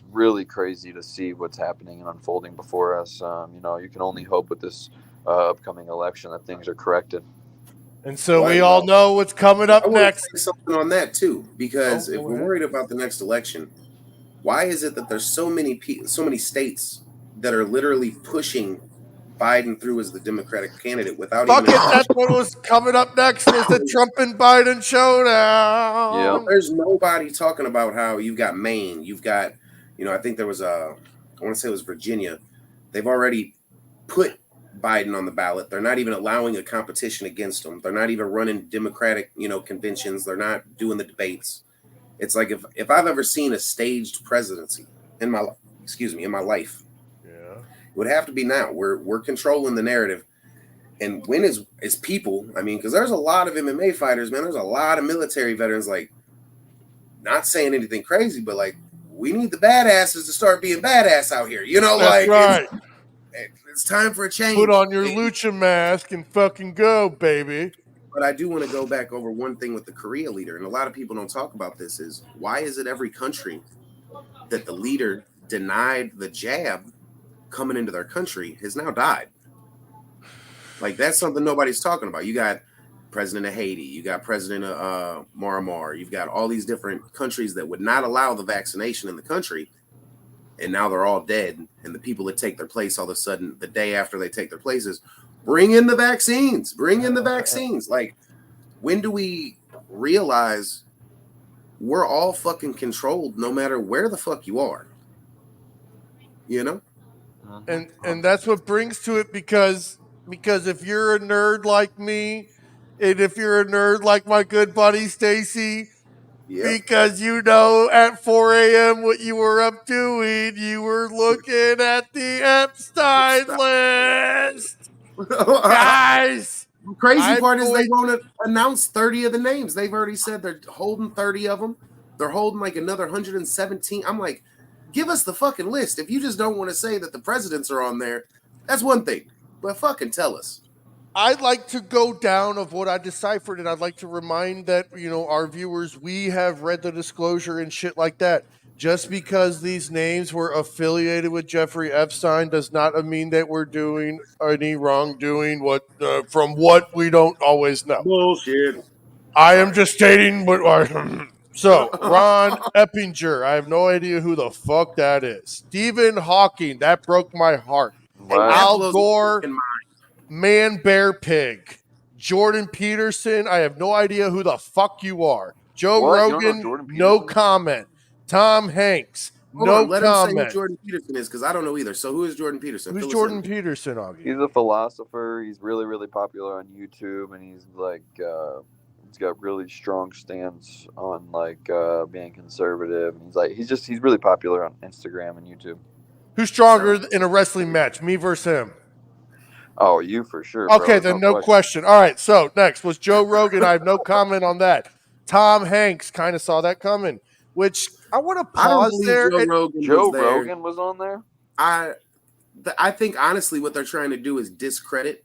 really crazy to see what's happening and unfolding before us. You can only hope with this upcoming election that things are corrected. And so we all know what's coming up next. I want to say something on that too, because if we're worried about the next election, why is it that there's so many states that are literally pushing Biden through as the Democratic candidate without even... That's what was coming up next was the Trump and Biden showdown. Yeah. There's nobody talking about how you've got Maine, you've got, I think there was I want to say it was Virginia. They've already put Biden on the ballot. They're not even allowing a competition against him. They're not even running Democratic, conventions. They're not doing the debates. It's like if I've ever seen a staged presidency in my life, it would have to be now. We're controlling the narrative. And when is people, because there's a lot of MMA fighters, man. There's a lot of military veterans, like, not saying anything crazy, but like, we need the badasses to start being badass out here. That's right. It's time for a change. Put on your lucha mask and fucking go, baby. But I do want to go back over one thing with the Korea leader, and a lot of people don't talk about this, is why is it every country that the leader denied the jab coming into their country has now died? Like, that's something nobody's talking about. You got president of Haiti, you got president of Myanmar, you've got all these different countries that would not allow the vaccination in the country, and now they're all dead. And the people that take their place, all of a sudden, the day after they take their places, bring in the vaccines. Like, when do we realize we're all fucking controlled no matter where the fuck you are? And that's what brings to it, because if you're a nerd like me, and if you're a nerd like my good buddy Stacy, because at 4 a.m. what you were up doing, you were looking at the Epstein list. Guys, the crazy part is they won't announce 30 of the names. They've already said they're holding 30 of them. They're holding like another 117. I'm like, give us the fucking list. If you just don't want to say that the presidents are on there, that's one thing. But fucking tell us. I'd like to go down of what I deciphered, and I'd like to remind that, our viewers, we have read the disclosure and shit like that. Just because these names were affiliated with Jeffrey Epstein does not mean that we're doing any wrongdoing from what we don't always know. Bullshit. I am just stating what... So, Ron Eppinger, I have no idea who the fuck that is. Stephen Hawking, that broke my heart. Wow. Al Gore, Man Bear Pig. Jordan Peterson, I have no idea who the fuck you are. Joe Rogan, no comment. Tom Hanks, no Let comment. him say who Jordan Peterson is, because I don't know either. So who is Jordan Peterson? Who's Jordan Peterson, Augie? He's a philosopher. He's really, really popular on YouTube, and he's like... he's got really strong stance on being conservative, and he's really popular on Instagram and YouTube. Who's stronger in a wrestling match, me versus him? Oh, you for sure. Okay, then no question. All right, so next was Joe Rogan. I have no comment on that. Tom Hanks, kind of saw that coming, which I want to pause there. Joe Rogan was on there? I think, honestly, what they're trying to do is discredit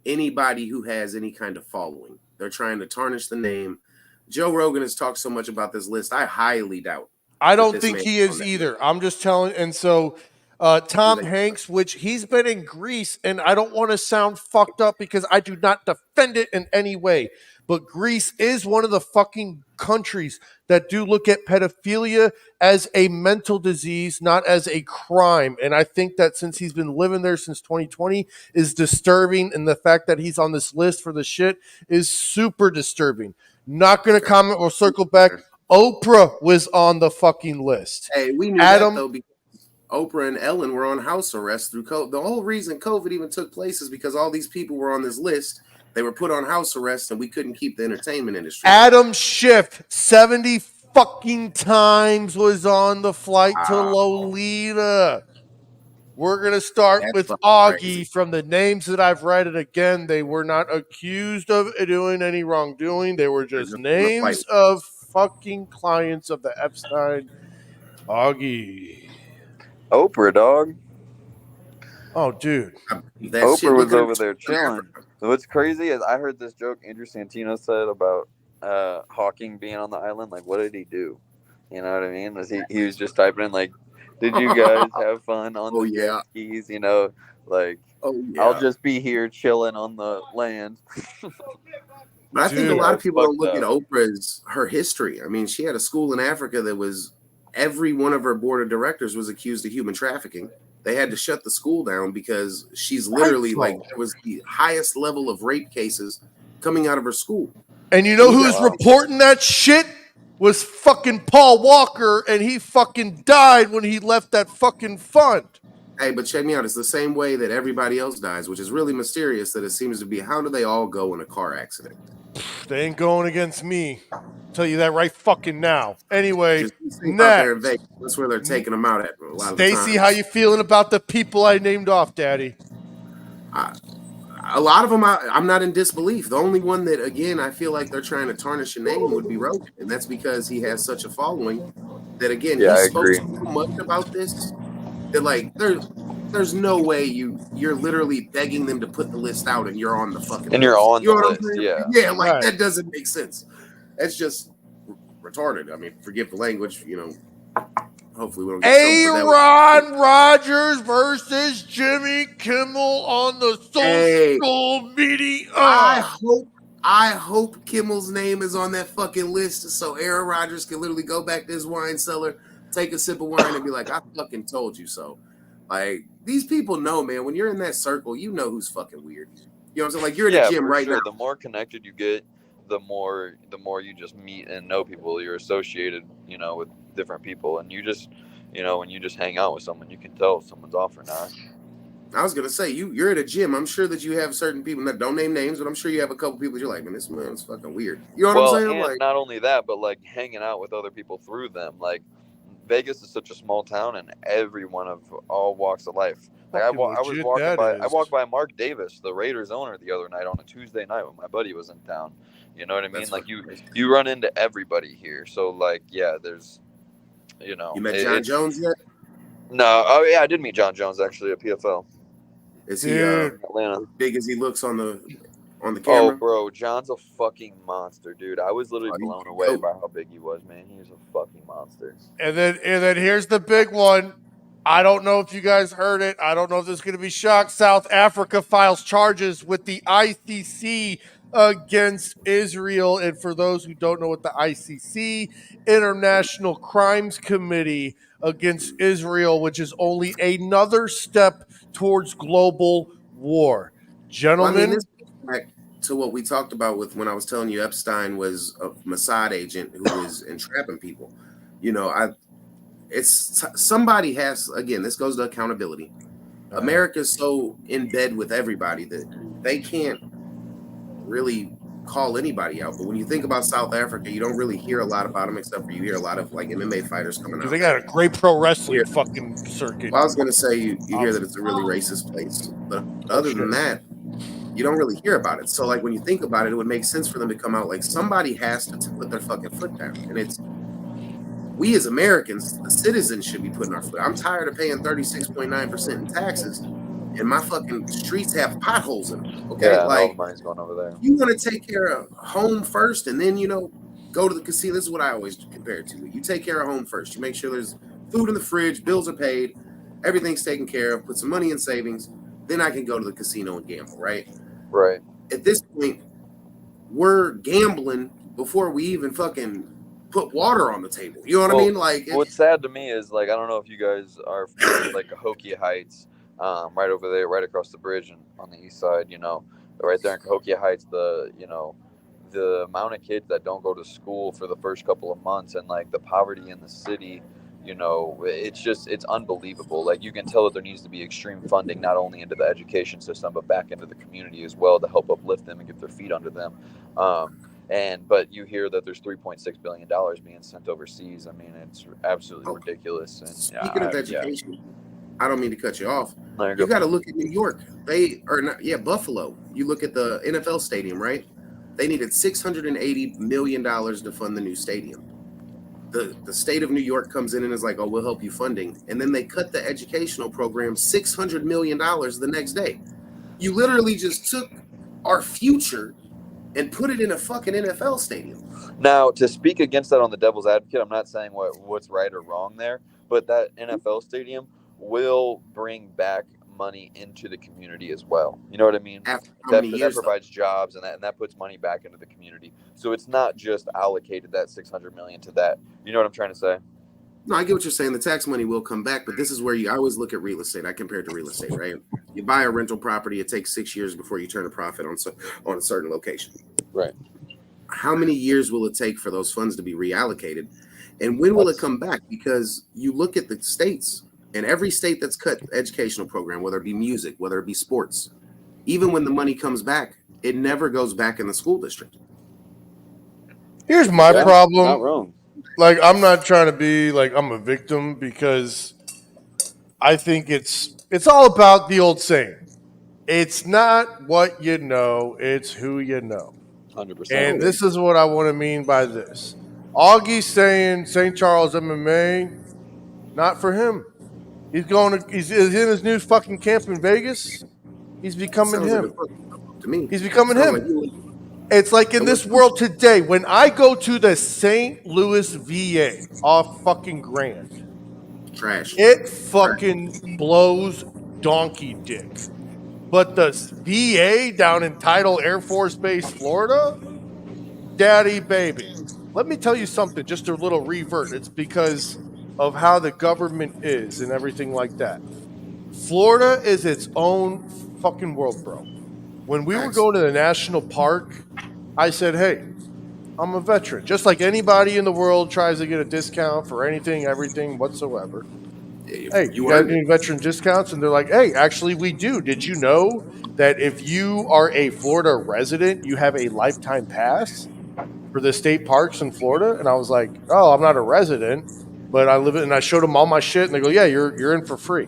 anybody who has any kind of following. They're trying to tarnish the name. Joe Rogan has talked so much about this list. I highly doubt. I don't think he is either. I'm just telling. And so Tom Hanks, which he's been in Greece, and I don't want to sound fucked up because I do not defend it in any way, but Greece is one of the fucking countries that do look at pedophilia as a mental disease, not as a crime. And I think that since he's been living there since 2020 is disturbing, and the fact that he's on this list for the shit is super disturbing. Not going to comment. We'll circle back. Oprah was on the fucking list. Hey, we knew that though because Oprah and Ellen were on house arrest through COVID. The whole reason COVID even took place is because all these people were on this list. They were put on house arrest, and we couldn't keep the entertainment industry. Adam Schiff 70 fucking times was on the flight to Lolita. We're going to start with Augie crazy. From the names that I've read. And again, they were not accused of doing any wrongdoing. They were just names of fucking clients of the Epstein. Augie. Oprah, dog. Oh, dude. Oprah was over there chilling. So what's crazy is I heard this joke Andrew Santino said about Hawking being on the island. Like, what did he do? You know what I mean? He was just typing in, like, did you guys have fun on the jet skis? You know, like, I'll just be here chilling on the land. But I think a lot of people don't look at Oprah as her history. I mean, she had a school in Africa that was, every one of her board of directors was accused of human trafficking. They had to shut the school down because she's literally like, there was the highest level of rape cases coming out of her school. And you know who's reporting that shit? Was fucking Paul Walker, and he fucking died when he left that fucking fund. Hey, but check me out. It's the same way that everybody else dies, which is really mysterious that it seems to be. How do they all go in a car accident? They ain't going against me. I'll tell you that right fucking now. Anyway, next. There in Vegas. That's where they're taking them out at a lot of times. Stacy, how you feeling about the people I named off, Daddy? A lot of them, I'm not in disbelief. The only one that, again, I feel like they're trying to tarnish a name would be Rogan. And that's because he has such a following that, again, he spoke so much about this that, like, there's no way you're literally begging them to put the list out and you're on the fucking and you're on the list. Yeah, like, that doesn't make sense. That's just retarded. I mean, forgive the language, you know. Hopefully we don't get Aaron Rodgers versus Jimmy Kimmel on the social media. I hope Kimmel's name is on that fucking list so Aaron Rodgers can literally go back to his wine cellar, take a sip of wine, and be like, I fucking told you so. Like, these people know, man, when you're in that circle, you know who's fucking weird. You know what I'm saying? Like, you're in the gym right now. The more connected you get, the more you just meet and know people. You're associated, you know, with different people, and you just, you know, when you just hang out with someone, you can tell if someone's off or not. I was gonna say, you're at a gym. I'm sure that you have certain people that don't name names, but I'm sure you have a couple people that you're like, man, this man's fucking weird. You know what I'm saying? And like, not only that, but like hanging out with other people through them. Like, Vegas is such a small town, and everyone of all walks of life. Like, I walked by Mark Davis, the Raiders owner, the other night on a Tuesday night when my buddy was in town. You know what I mean? Like, you run into everybody here. So, like, yeah, there's, you know. You met John Jones yet? No. Oh, yeah, I did meet John Jones, actually, at PFL. Is he Atlanta? As big as he looks on the camera? Oh, bro, John's a fucking monster, dude. I was literally blown away by how big he was, man. He's a fucking monster. And then here's the big one. I don't know if you guys heard it. I don't know if this is going to be shocked. South Africa files charges with the ICC against Israel. And for those who don't know what the ICC, International Crimes Committee against Israel, which is only another step towards global war. Gentlemen. Well, I mean, this goes back to what we talked about with when I was telling you Epstein was a Mossad agent who was entrapping people. You know, somebody has, again, this goes to accountability. America's so in bed with everybody that they can't really call anybody out. But when you think about South Africa, you don't really hear a lot about them, except for you hear a lot of like MMA fighters coming out. They got a great pro wrestling fucking circuit. Well, I was going to say you hear that it's a really racist place. But other than that, you don't really hear about it. So like when you think about it, it would make sense for them to come out like somebody has to put their fucking foot down. And it's we as Americans, the citizens should be putting our foot. I'm tired of paying 36.9% in taxes, and my fucking streets have potholes in them. Okay, yeah, like all the money's going over there. You want to take care of home first, and then go to the casino. This is what I always compare it to. You take care of home first. You make sure there's food in the fridge, bills are paid, everything's taken care of, put some money in savings, then I can go to the casino and gamble, right? Right. At this point, we're gambling before we even fucking put water on the table. You know what I Well, mean? Like, what's sad to me is like I don't know if you guys are familiar with like Cahokia Heights, right over there, right across the bridge and on the east side. Right there in Cahokia Heights, the amount of kids that don't go to school for the first couple of months and like the poverty in the city. It's unbelievable. Like you can tell that there needs to be extreme funding not only into the education system but back into the community as well to help uplift them and get their feet under them. But you hear that there's $3.6 billion being sent overseas. I mean, it's absolutely oh, ridiculous. And speaking of education, I don't mean to cut you off. No, You got to look at New York. They are not, yeah, Buffalo. You look at the NFL stadium, right? They needed $680 million to fund the new stadium. The state of New York comes in and is like, oh, we'll help you funding. And then they cut the educational program $600 million the next day. You literally just took our future and put it in a fucking NFL stadium. Now, to speak against that on the devil's advocate, I'm not saying what's right or wrong there, but that NFL stadium will bring back money into the community as well. You know what I mean? After how That many that years, though? provides jobs and that puts money back into the community. So it's not just allocated that 600 million to that. You know what I'm trying to say? No, I get what you're saying. The tax money will come back, but this is where I always look at real estate. I compare it to real estate, right? You buy a rental property, it takes 6 years before you turn a profit on a certain location. Right. How many years will it take for those funds to be reallocated? And when will it come back? Because you look at the states, and every state that's cut educational program, whether it be music, whether it be sports, even when the money comes back, it never goes back in the school district. Here's my Not problem. wrong. Like, I'm not trying to be like I'm a victim because I think it's all about the old saying. It's not what you know, it's who you know. 100%. And this is what I want to mean by this. Augie's saying St. Charles MMA, not for him. He's in his new fucking camp in Vegas. He's becoming Sounds like a him. fuck to me. He's becoming Sounds him. like you It's like in this world today, when I go to the St. Louis VA off fucking Grand, trash. it fucking blows donkey dick. But the VA down in Tidal Air Force Base, Florida, daddy baby. Let me tell you something, just a little revert. It's because of how the government is and everything like that. Florida is its own fucking world, bro. When we were Facts. going to the national park, I said, hey, I'm a veteran. Just like anybody in the world tries to get a discount for anything, everything whatsoever. Hey, you got any veteran discounts? And they're like, hey, actually, we do. Did you know that if you are a Florida resident, you have a lifetime pass for the state parks in Florida? And I was like, oh, I'm not a resident, but I live it. And I showed them all my shit, and they go, yeah, you're in for free.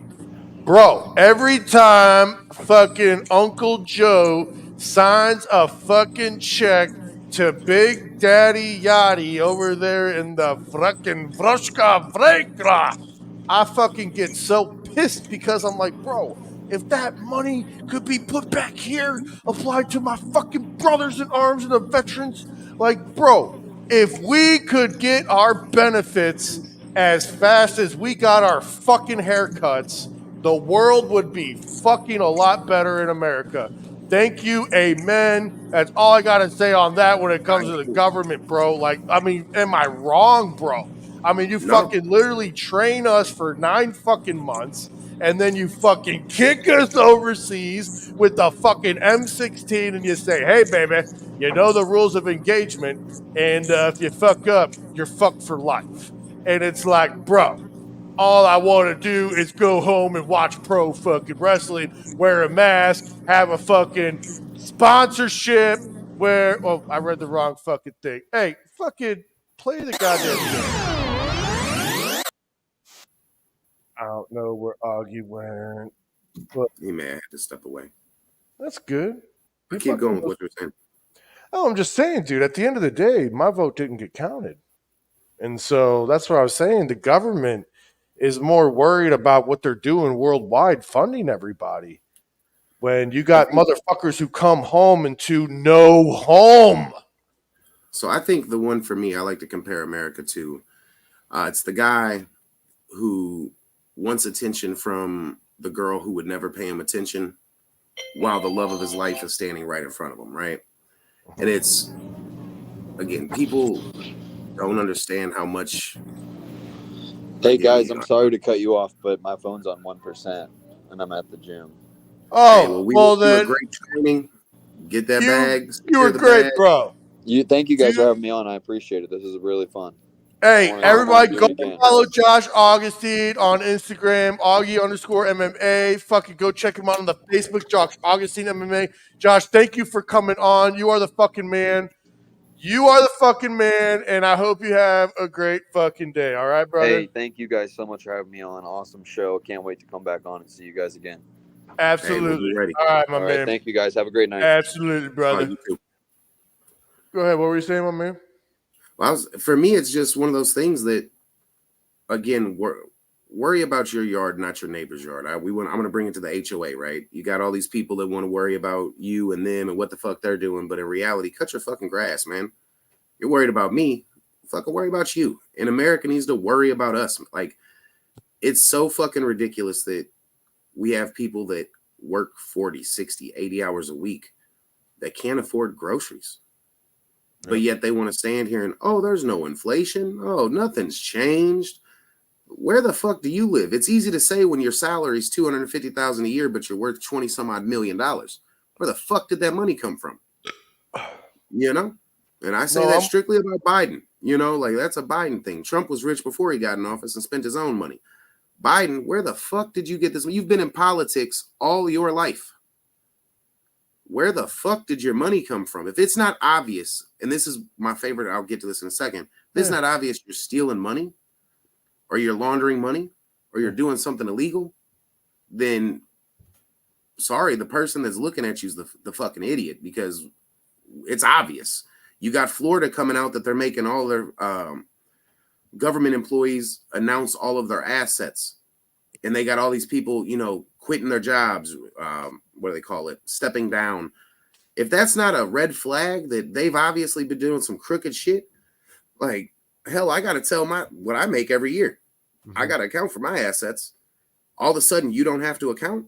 Bro, every time fucking Uncle Joe signs a fucking check to Big Daddy Yachty over there in the fucking Vroshka Vrekra, I fucking get so pissed because I'm like, bro, if that money could be put back here, applied to my fucking brothers in arms and the veterans, like, bro, if we could get our benefits as fast as we got our fucking haircuts, the world would be fucking a lot better in America. Thank you, amen. That's all I got to say on that when it comes to the government, bro. Like, I mean, am I wrong, bro? I mean, you fucking literally train us for 9 fucking months, and then you fucking kick us overseas with the fucking M16, and you say, hey, baby, you know the rules of engagement, and if you fuck up, you're fucked for life. And it's like, bro, all I want to do is go home and watch pro fucking wrestling, wear a mask, have a fucking sponsorship where, oh, I read the wrong fucking thing. Hey, fucking play the goddamn game. I don't know where Augie went, but He may have had to step away. that's good. I keep going with what you're saying. Oh, I'm just saying, dude, at the end of the day, my vote didn't get counted. And so that's what I was saying. The government is more worried about what they're doing worldwide, funding everybody. When you got motherfuckers who come home into no home. So I think the one for me, I like to compare America to, it's the guy who wants attention from the girl who would never pay him attention, while the love of his life is standing right in front of him, right? And it's, again, people don't understand how much. Hey guys, I'm sorry to cut you off, but my phone's on 1%, and I'm at the gym. Oh, hey, well, we well wish you a then, great training. Get that you bag. you were Secure the great, bag. bro. Thank you guys for You- having me on. I appreciate it. This is really fun. Hey, I want to come on everybody, and do go it again. follow Josh Augustine on Instagram, Augie_MMA. Fucking go check him out on the Facebook, Josh Augustine MMA. Josh, thank you for coming on. You are the fucking man. You are the fucking man, and I hope you have a great fucking day. All right, brother? Hey, thank you guys so much for having me on. Awesome show. Can't wait to come back on and see you guys again. Hey, we'll Absolutely. be ready. All right, my All right, man. thank you guys. Have a great night. Absolutely, All brother. right, you too. Go ahead. What were you saying, my man? Well, for me, it's just one of those things that, again, worry about your yard, not your neighbor's yard. I'm going to bring it to the HOA, right? You got all these people that want to worry about you and them and what the fuck they're doing, but in reality, cut your fucking grass, man. You're worried about me, fucking worry about you. And America needs to worry about us. Like, it's so fucking ridiculous that we have people that work 40, 60, 80 hours a week that can't afford groceries. But yet they want to stand here and, oh, there's no inflation. Oh, nothing's changed. Where the fuck do you live? It's easy to say when your salary is $250,000 a year, but you're worth 20 some odd $1 million. Where the fuck did that money come from? You know? And I say that strictly about Biden. You know, like that's a Biden thing. Trump was rich before he got in office and spent his own money. Biden, where the fuck did you get this? You've been in politics all your life. Where the fuck did your money come from? If it's not obvious, and this is my favorite, I'll get to this in a second. If it's not obvious you're stealing money or you're laundering money or you're doing something illegal, then sorry, the person that's looking at you is the fucking idiot, because it's obvious. You got Florida coming out that they're making all their government employees announce all of their assets. And they got all these people, you know, quitting their jobs. What do they call it? Stepping down. If that's not a red flag that they've obviously been doing some crooked shit, like, hell, I got to tell what I make every year. I got to account for my assets. All of a sudden, you don't have to account.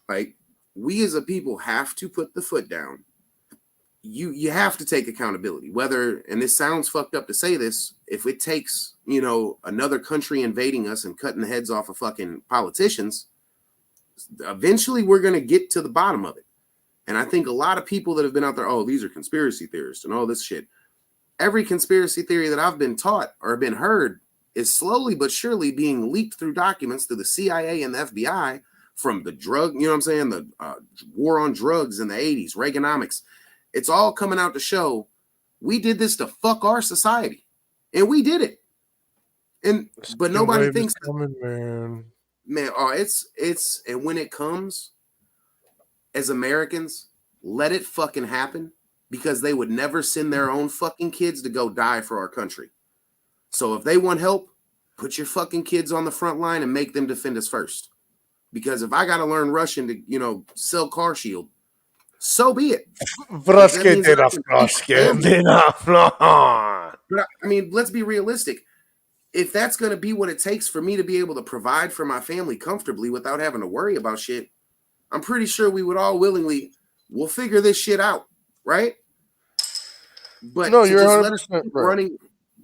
Like, we as a people have to put the foot down. You have to take accountability, whether, and this sounds fucked up to say this, if it takes, you know, another country invading us and cutting the heads off of fucking politicians, eventually we're going to get to the bottom of it. And I think a lot of people that have been out there, oh, these are conspiracy theorists and all this shit. Every conspiracy theory that I've been taught or been heard is slowly but surely being leaked through documents through the CIA and the FBI from the drug, you know what I'm saying? The war on drugs in the 80s, Reaganomics. It's all coming out to show we did this to fuck our society, and we did it. But nobody thinks, man. Oh, it's and when it comes, as Americans, let it fucking happen, because they would never send their own fucking kids to go die for our country. So if they want help, put your fucking kids on the front line and make them defend us first. Because if I got to learn Russian to, you know, sell car shield, so be it. But I mean, let's be realistic. If that's going to be what it takes for me to be able to provide for my family comfortably without having to worry about shit, I'm pretty sure we would all willingly, we'll figure this shit out, right? But no, you're 100% right.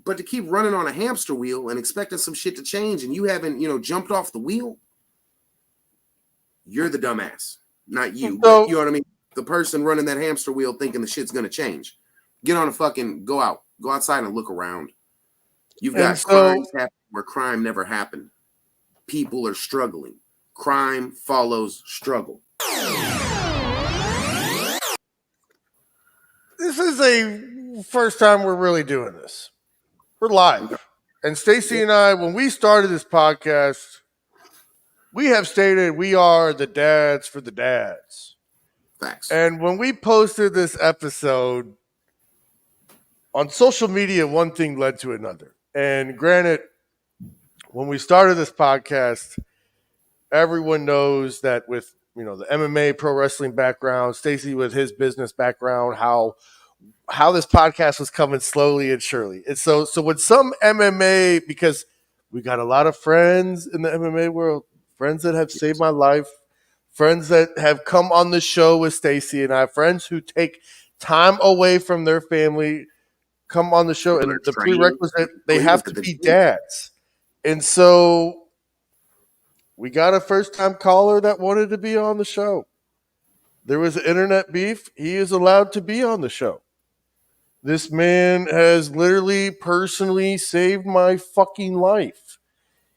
But to keep running on a hamster wheel and expecting some shit to change and you haven't, you know, jumped off the wheel, you're the dumbass, not you. But you know what I mean? The person running that hamster wheel thinking the shit's going to change. Get on a fucking, go outside and look around. You've got crimes happening where crime never happened. People are struggling. Crime follows struggle. This is a first time we're really doing this. We're live. And Stacey and I, when we started this podcast, we have stated we are the dads for the dads. Facts. And when we posted this episode on social media, one thing led to another. And granted, when we started this podcast, everyone knows that with, you know, the MMA pro wrestling background, Stacey with his business background, how this podcast was coming slowly and surely. And so when some MMA, because We got a lot of friends in the MMA world, friends that have saved my life, friends that have come on the show with Stacy and I, friends who take time away from their family, come on the show, People are and the training. prerequisite, they Well, have even to at the be gym. dads. And so we got a first-time caller that wanted to be on the show. There was an internet beef. He is allowed to be on the show. This man has literally personally saved my fucking life.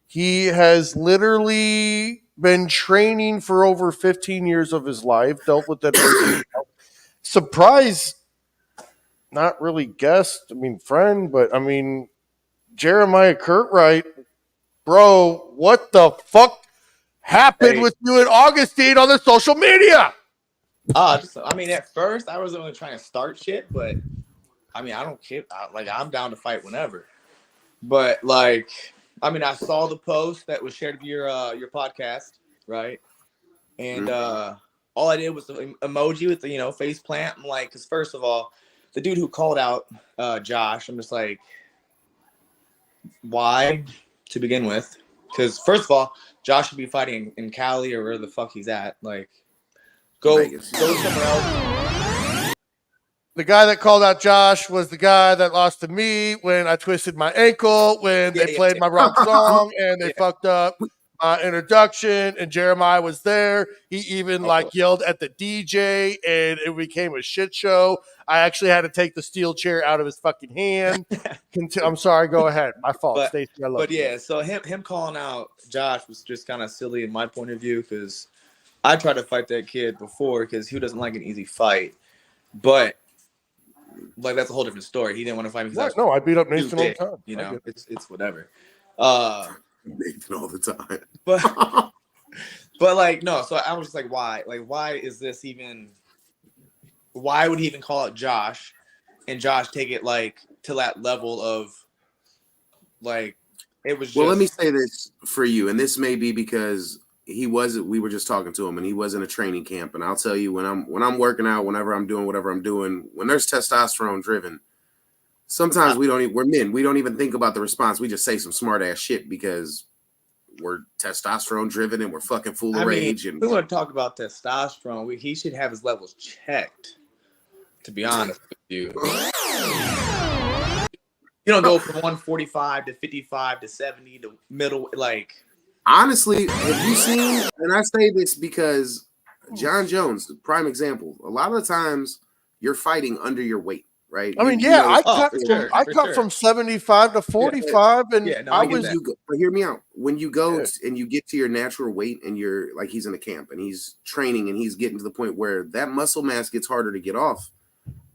He has literally been training for over 15 years of his life, dealt with adversity. Surprise, not really guest, I mean, friend, but I mean, Jeremiah Curtright, bro, what the fuck happened Hey, with you and Augustine on the social media? I mean, at first I wasn't really trying to start shit, but I mean, I don't care. I'm down to fight whenever. But like, I mean, I saw the post that was shared via your podcast, right? And all I did was the emoji with the face plant. I'm like, because first of all, the dude who called out Josh, I'm just like, why to begin with? Because first of all, Josh should be fighting in Cali or wherever the fuck he's at. Like, go Vegas. somewhere else. The guy that called out Josh was the guy that lost to me when I twisted my ankle, when they played my wrong song and they fucked up my introduction, and Jeremiah was there. He even yelled at the DJ and it became a shit show. I actually had to take the steel chair out of his fucking hand. I'm sorry, go ahead. My fault, Stacey. I love But you. yeah, so him calling out Josh was just kind of silly in my point of view, because I tried to fight that kid before because he doesn't like an easy fight. But like, that's a whole different story. He didn't want to fight me because No, I beat up too Nathan all the big. time. You know, it's whatever. Nathan all the time. But like, no. So I was just like, why? Like, why is this even? Why would he even call out Josh, and Josh take it like to that level of like it was? Well, just, let me say this for you, and this may be because we were just talking to him, and he was in a training camp. And I'll tell you, when I'm working out, whenever I'm doing whatever I'm doing, when there's testosterone driven, sometimes we're men. We don't even think about the response. We just say some smart ass shit because we're testosterone driven and we're fucking full of rage. And we want to talk about testosterone. He should have his levels checked. To be honest with you, you don't go from 145 to 55 to 70 to middle. Like, honestly, have you seen? And I say this because John Jones, prime example. A lot of the times you're fighting under your weight, right? I mean, I cut from 75 to 45, but hear me out. When you go and you get to your natural weight, and you're like, he's in a camp and he's training and he's getting to the point where that muscle mass gets harder to get off.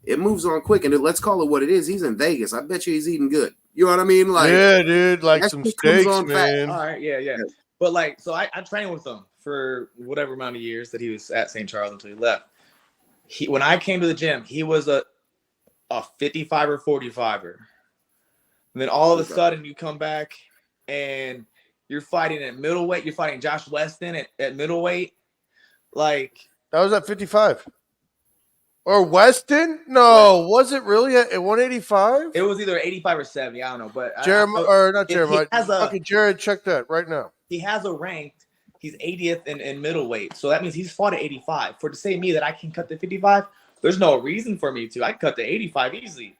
It moves on quick, and let's call it what it is. He's in Vegas. I bet you he's eating good. You know what I mean? Like, yeah, dude, like some steaks, man. Fast. All right, yeah. But like, so I trained with him for whatever amount of years that he was at St. Charles until he left. When I came to the gym, he was a 55 or 45er. And then all of a sudden, you come back and you're fighting at middleweight. You're fighting Josh Weston at middleweight. Like, that was at 55. Or Weston? No, was it really at 185? It was either 85 or 70. I don't know, but not Jeremiah. Fucking Jared, check that right now. He has a ranked. He's 80th in middleweight, so that means he's fought at 85. To say me that I can cut to 55, there's no reason for me to. I can cut to 85 easily.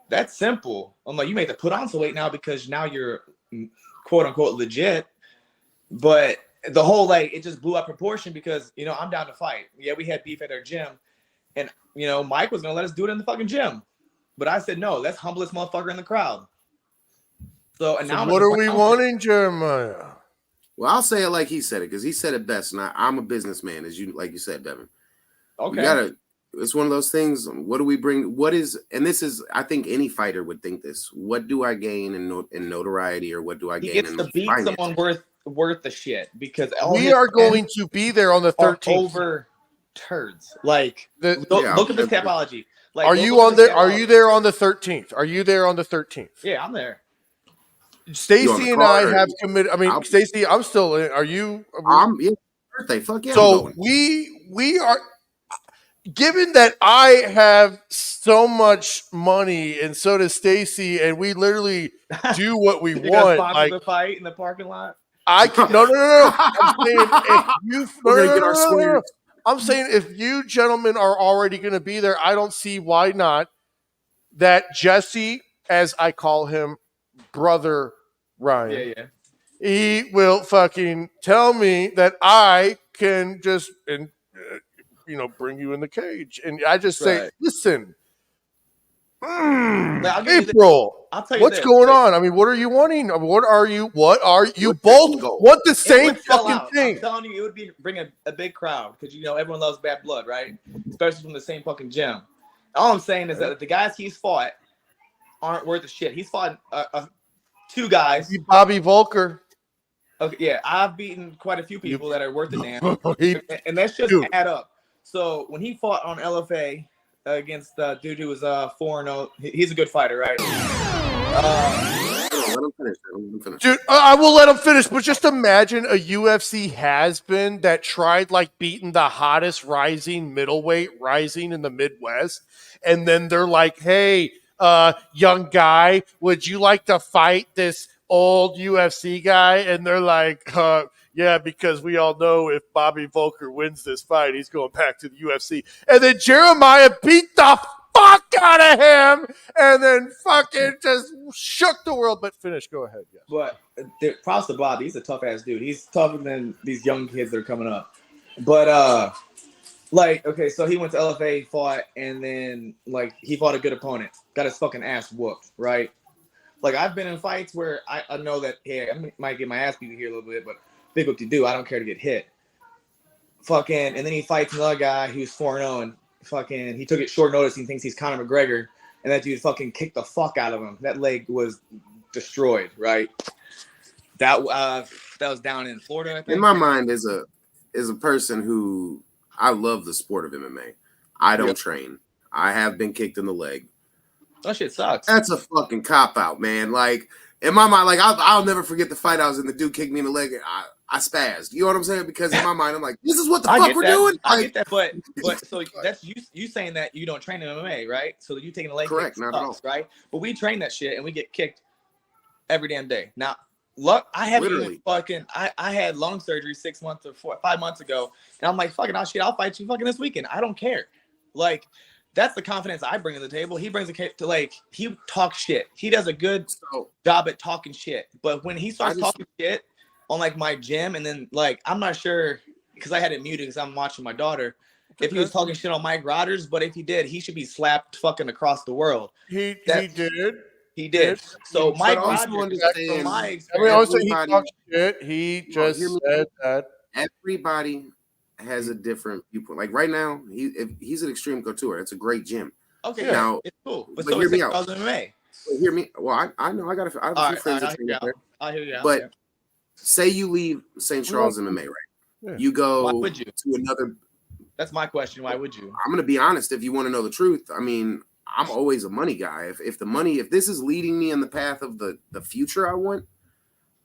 That's simple. I'm like, you may have to put on some weight now because now you're quote unquote legit. But the whole it just blew out proportion because I'm down to fight. Yeah, we had beef at our gym. And, Mike was going to let us do it in the fucking gym. But I said, no, that's humblest motherfucker in the crowd. So now what are we wanting, Jeremiah? Well, I'll say it like he said it, because he said it best. And I'm a businessman, like you said, Devin. Okay. It's one of those things. What do we bring? And this is, I think any fighter would think this. What do I gain in notoriety, or what do I gain in finance? He gets to beat someone worth the shit, because we are going to be there on the 13th. Over turds. Like, look at this capology. Like, are you on there? Are you there on the 13th? Are you there on the 13th? Yeah, I'm there. Stacy and I have committed. I mean, Stacy, I'm still in. Are you? Yeah, birthday. Fuck yeah. So we are. given that I have so much money and so does Stacy, and we literally do what we You gonna want, sponsor like the fight in the parking lot? I can no. I'm saying if you We're gonna get our swears. I'm saying if you gentlemen are already going to be there, I don't see why not. That Jesse, as I call him, brother Ryan, Yeah. he will fucking tell me that I can just bring you in the cage, and I just say, Right. listen, Like, I'll give you this. April. I'll tell you What's this. going Like, on? I mean, what are you wanting? What are you What's your both end goal? want the it same would sell fucking out. I'm thing? telling you, it would bring a big crowd because everyone loves bad blood, right? Especially from the same fucking gym. All I'm saying is that the guys he's fought aren't worth a shit. He's fought two guys. Bobby Volker. Okay, yeah, I've beaten quite a few You, people that are worth a damn, he, and let's just dude. add up. So when he fought on LFA against the dude who was 4-0, he's a good fighter, right? Let him finish. Dude, I will let him finish, but just imagine a UFC has-been that tried like beating the hottest rising middleweight rising in the Midwest, and then they're like, "Hey, young guy, would you like to fight this old UFC guy?" And they're like, "Yeah, because we all know if Bobby Volker wins this fight, he's going back to the UFC." And then Jeremiah beat the fuck out of him, and then fucking just shook the world. But finish, go ahead. Yes. But props to Bobby. He's a tough ass dude. He's tougher than these young kids that are coming up. But okay, so he went to LFA, fought, and then he fought a good opponent, got his fucking ass whooped, right? Like I've been in fights where I know that hey, I might get my ass beat here a little bit, but big what to do. I don't care to get hit. Fucking, and then he fights another guy who's 4-0 and fucking he took it short notice. He thinks he's Conor McGregor, and that dude fucking kicked the fuck out of him. That leg was destroyed, right? That was down in Florida, I think. In my mind, is a person who I love the sport of MMA. I don't train. I have been kicked in the leg. That shit sucks. That's a fucking cop out, man. Like in my mind, like I'll never forget the fight I was in. The dude kicked me in the leg, and I spazzed. You know what I'm saying? Because in my mind, I'm like, this is what the fuck we're doing. I get that, but so that's you saying that you don't train in MMA, right? So you taking the leg correct, kick not sucks, at all. right? But we train that shit, and we get kicked every damn day. Now, look, I haven't even fucking. I had lung surgery 5 months ago, and I'm like, fucking, I'll fight you fucking this weekend. I don't care. Like, that's the confidence I bring to the table. He brings to he talks shit. He does a good job at talking shit. But when he starts talking shit on my gym, and then I'm not sure because I had it muted because I'm watching my daughter. If he was talking shit on Mike Rodgers, but if he did, he should be slapped fucking across the world. He did. He did. So Mike Rodgers, understand, from my experience, experience, he talks shit. He just said that everybody has a different viewpoint. Like right now, he's an Extreme Couture. It's a great gym. Okay, now it's cool. But so hear me out. Hear me. Well, I know I got a few friends that train there. I hear you. But say you leave St. Charles MMA, right? Yeah. You go Why would you? To another. That's my question. Why would you? I'm going to be honest. If you want to know the truth, I mean, I'm always a money guy. If this is leading me in the path of the future I want,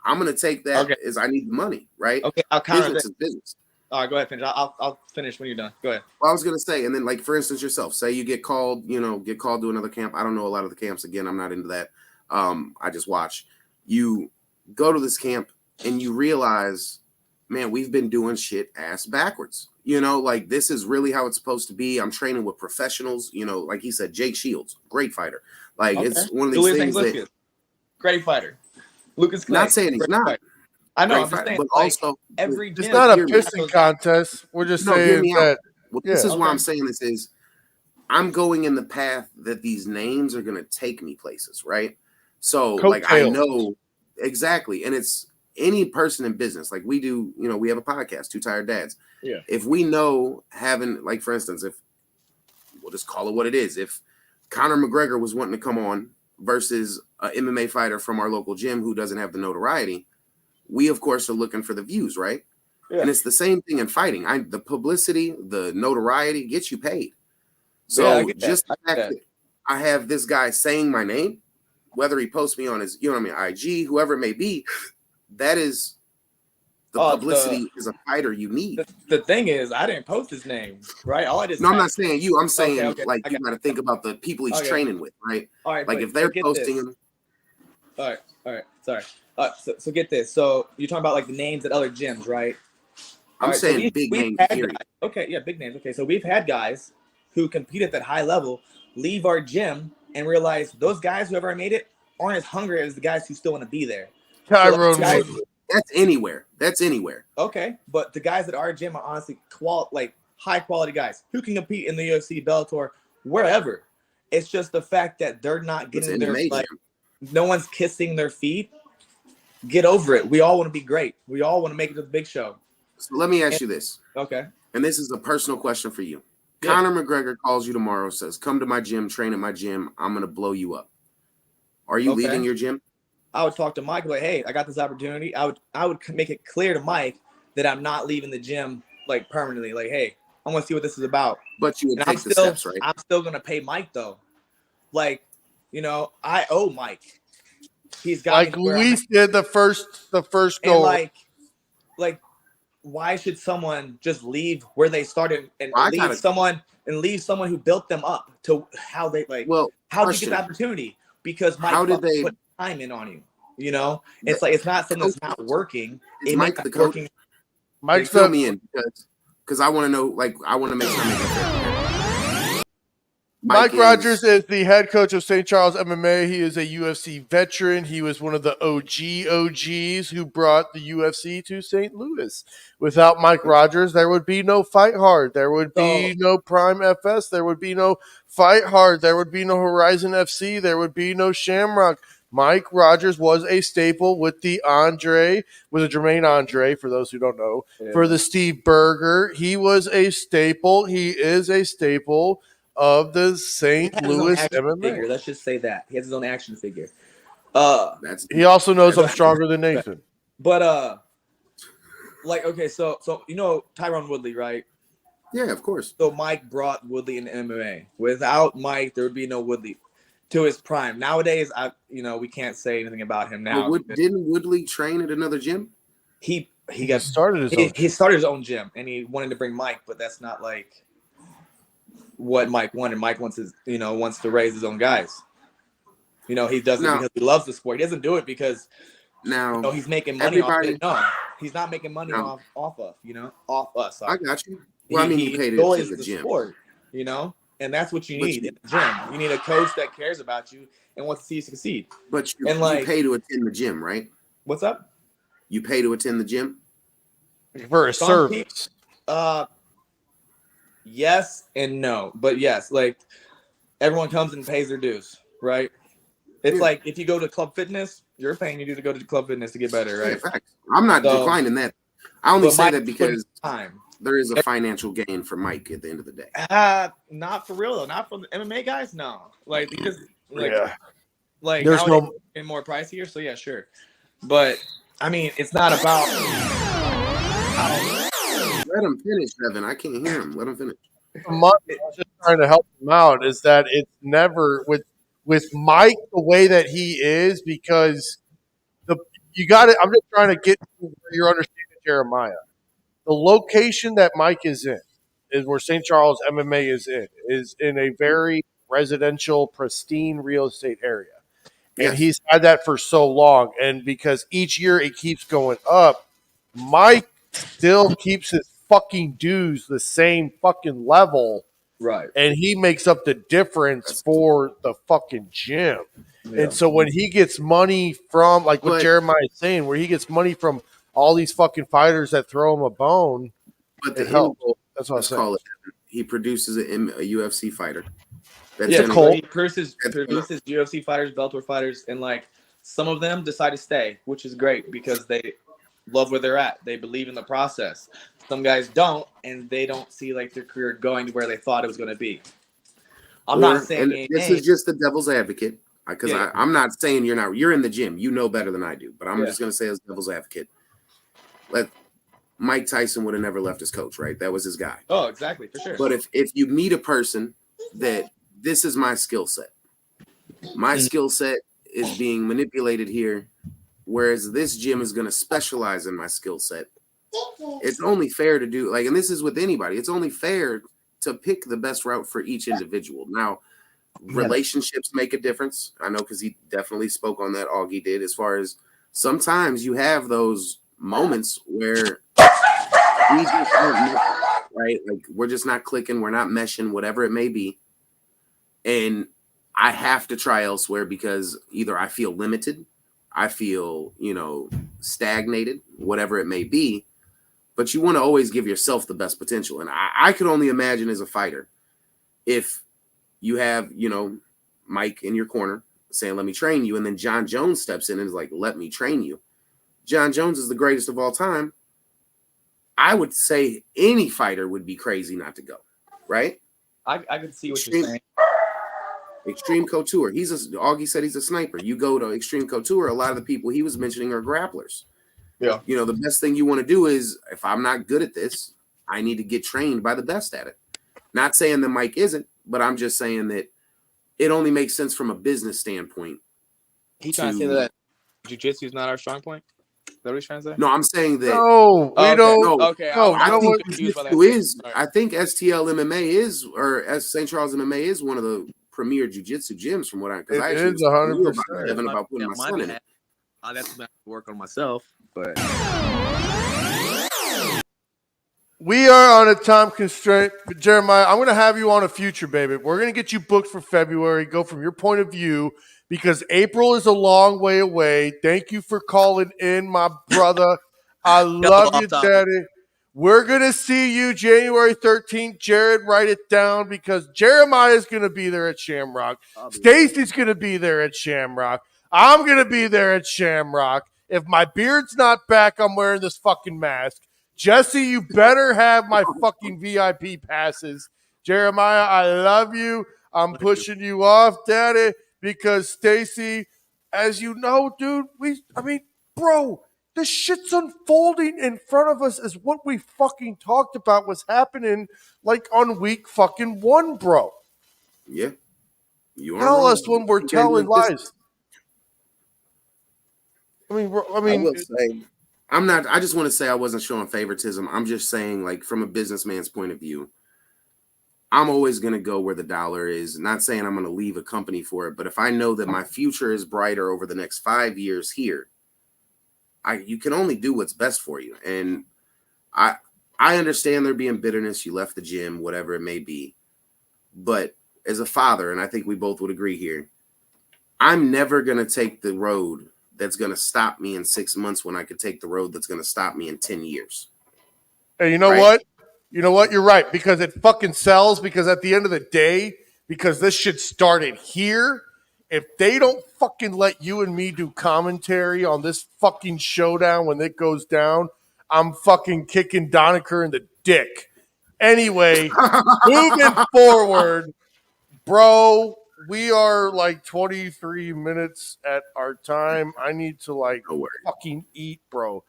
I'm going to take that as I need the money, right? Okay, I'll counter business is business. All right, go ahead, finish. I'll finish when you're done. Go ahead. Well, I was going to say, and then for instance, yourself, say you get called to another camp. I don't know a lot of the camps. Again, I'm not into that. I just watch. You go to this camp and you realize, man, we've been doing shit ass backwards. This is really how it's supposed to be. I'm training with professionals. Like he said, Jake Shields, great fighter. It's one of these things that great fighter. Lucas Clay, not saying he's not. Fighter. I know, I'm just saying, but also every it's not a pissing contest. We're just saying that. Well, this is why I'm saying this is I'm going in the path that these names are going to take me places, right? So I know exactly, and it's any person in business. Like we do, we have a podcast, Two Tired Dads. Yeah. If we know having, for instance, if we'll just call it what it is, if Conor McGregor was wanting to come on versus an MMA fighter from our local gym who doesn't have the notoriety, we of course are looking for the views, right? Yeah. And it's the same thing in fighting. The publicity, the notoriety gets you paid. So just the fact that I have this guy saying my name, whether he posts me on his, IG, whoever it may be, that is the publicity as a fighter you need. The thing is, I didn't post his name, right? All I just I'm not saying you. I'm saying okay, like you got to think about the people he's training with, right? All right, like if they're posting him. All right. Sorry. So get this. So you're talking about like the names at other gyms, right? I'm saying so big names. Okay, yeah, big names. Okay, so we've had guys who compete at that high level leave our gym and realize those guys who ever made it aren't as hungry as the guys who still want to be there. Tyrone Woodley. That's anywhere. That's anywhere. Okay, but the guys at our gym are honestly high quality guys who can compete in the UFC, Bellator, wherever. It's just the fact that they're not getting their no one's kissing their feet. Get over it. We all want to be great. We all want to make it to the big show. So let me ask you this. Okay. And this is a personal question for you. Yeah. Conor McGregor calls you tomorrow, says, "Come to my gym, train at my gym. I'm going to blow you up." Are you leaving your gym? I would talk to Mike like, "Hey, I got this opportunity." I would make it clear to Mike that I'm not leaving the gym like permanently. Like, hey, I want to see what this is about. But you would take the steps, right? I'm still going to pay Mike though. Like, I owe Mike. He's got like Luis did the first goal. And like, why should someone just leave where they started and leave someone who built them up to how they like? Well, how did you get the opportunity? Because Mike put time in on you. It's like it's not something that's not working. Is Mike the coach? Mike, fill me in because I want to know. Like, I want to make sure. Mike Rogers is the head coach of St. Charles MMA. He is a UFC veteran. He was one of the OGs who brought the UFC to St. Louis. Without Mike Rogers, there would be no Fight Hard. There would be no Prime FS. There would be no Fight Hard. There would be no Horizon FC. There would be no Shamrock. Mike Rogers was a staple with the Jermaine Andre, for those who don't know. Yeah. For the Steve Berger, he was a staple. He is a staple of the St. Louis MMA. Figure. Let's just say that. He has his own action figure. He also knows I'm stronger than Nathan. But okay, so Tyrone Woodley, right? Yeah, of course. So Mike brought Woodley into MMA. Without Mike, there would be no Woodley to his prime. Nowadays, we can't say anything about him now. Didn't Woodley train at another gym? He started his own gym, and he wanted to bring Mike, but that's not like what Mike wanted. Mike wants to raise his own guys. He does it because he loves the sport. He doesn't do it because he's making money off it. No, he's not making money off us. I got you. Well, he paid it to the gym. Sport, and that's what you need in the gym. You need a coach that cares about you and wants to see you succeed. But you pay to attend the gym, right? What's up? You pay to attend the gym for a service. Yes and no, but yes, like everyone comes and pays their dues, right? It's like if you go to Club Fitness, you're paying your due to go to Club Fitness to get better, right? Yeah, facts. I'm not declining that. I only say that because there is a financial gain for Mike at the end of the day. Not for real though. Not for the MMA guys. No, like because there's no more pricier. So yeah, sure, but I mean, it's not about. Let him finish, Evan. I can't hear him. Let him finish. I'm just trying to help him out. Is that it's never with Mike the way that he is because you got it. I'm just trying to get your understanding, Jeremiah. The location that Mike is in is where St. Charles MMA is in a very residential, pristine real estate area, and he's had that for so long. And because each year it keeps going up, Mike still keeps his fucking dues the same fucking level, right? And he makes up the difference for the fucking gym. Yeah. And so when he gets money from, like what Jeremiah is saying, where he gets money from all these fucking fighters that throw him a bone, but the helps. That's what I'm saying. He produces a UFC fighter. That's he produces UFC fighters, Bellator fighters, and like some of them decide to stay, which is great because they love where they're at. They believe in the process. Some guys don't, and they don't see like their career going to where they thought it was going to be. I'm not saying this is just the devil's advocate because I'm not saying you're not. You're in the gym. You know better than I do, but I'm just going to say as devil's advocate. Mike Tyson would have never left his coach, right? That was his guy. Oh, exactly, for sure. But if you meet a person that this is my skill set, my skill set is being manipulated here, whereas this gym is going to specialize in my skill set. it's only fair to do like, and this is with anybody. It's only fair to pick the best route for each individual. Now, relationships make a difference. I know because he definitely spoke on that. Augie did, as far as sometimes you have those moments where we just aren't meshing, right? Like we're just not clicking, we're not meshing, whatever it may be. And I have to try elsewhere because either I feel limited, I feel, stagnated, whatever it may be. But you want to always give yourself the best potential. And I could only imagine as a fighter, if you have, Mike in your corner saying, let me train you. And then John Jones steps in and is like, let me train you. John Jones is the greatest of all time. I would say any fighter would be crazy not to go, right? I can see what you're saying. Extreme Couture. Augie said he's a sniper. You go to Extreme Couture, a lot of the people he was mentioning are grapplers. Yeah. The best thing you want to do is, if I'm not good at this, I need to get trained by the best at it. Not saying that Mike isn't, but I'm just saying that it only makes sense from a business standpoint. He's trying to say that jiu-jitsu is not our strong point? Is that what he's trying to say? No, I'm saying that. No, we don't. No, okay. I was think confused by that. I think STL MMA is, or St. Charles MMA is one of the premier jiu-jitsu gyms from what because I actually is 100%. Kevin about putting my son in it. I'll have to work on myself, but we are on a time constraint. But Jeremiah, I'm going to have you on a future, baby. We're going to get you booked for February. Go from your point of view because April is a long way away. Thank you for calling in, my brother. I love you, Daddy. We're going to see you January 13th. Jared, write it down because Jeremiah is going to be there at Shamrock. Stacy's going to be there at Shamrock. I'm going to be there at Shamrock. If my beard's not back, I'm wearing this fucking mask. Jesse, you better have my fucking VIP passes. Jeremiah, I love you. I'm pushing you off, Daddy, because Stacy, as you know, dude, bro, this shit's unfolding in front of us as what we fucking talked about was happening like on week fucking 1, bro. Yeah. Tell us when we're telling lies. I will say, I just want to say I wasn't showing favoritism. I'm just saying, like, from a businessman's point of view, I'm always going to go where the dollar is. Not saying I'm going to leave a company for it, but if I know that my future is brighter over the next 5 years here, you can only do what's best for you. And I understand there being bitterness. You left the gym, whatever it may be. But as a father, and I think we both would agree here, I'm never going to take the road that's going to stop me in 6 months when I could take the road that's going to stop me in 10 years. Hey, you know what? You know what? You're right, because it fucking sells, because at the end of the day, because this shit started here, if they don't fucking let you and me do commentary on this fucking showdown when it goes down, I'm fucking kicking Doniker in the dick. Anyway, moving forward, bro, we are like 23 minutes at our time. I need to fucking eat, bro.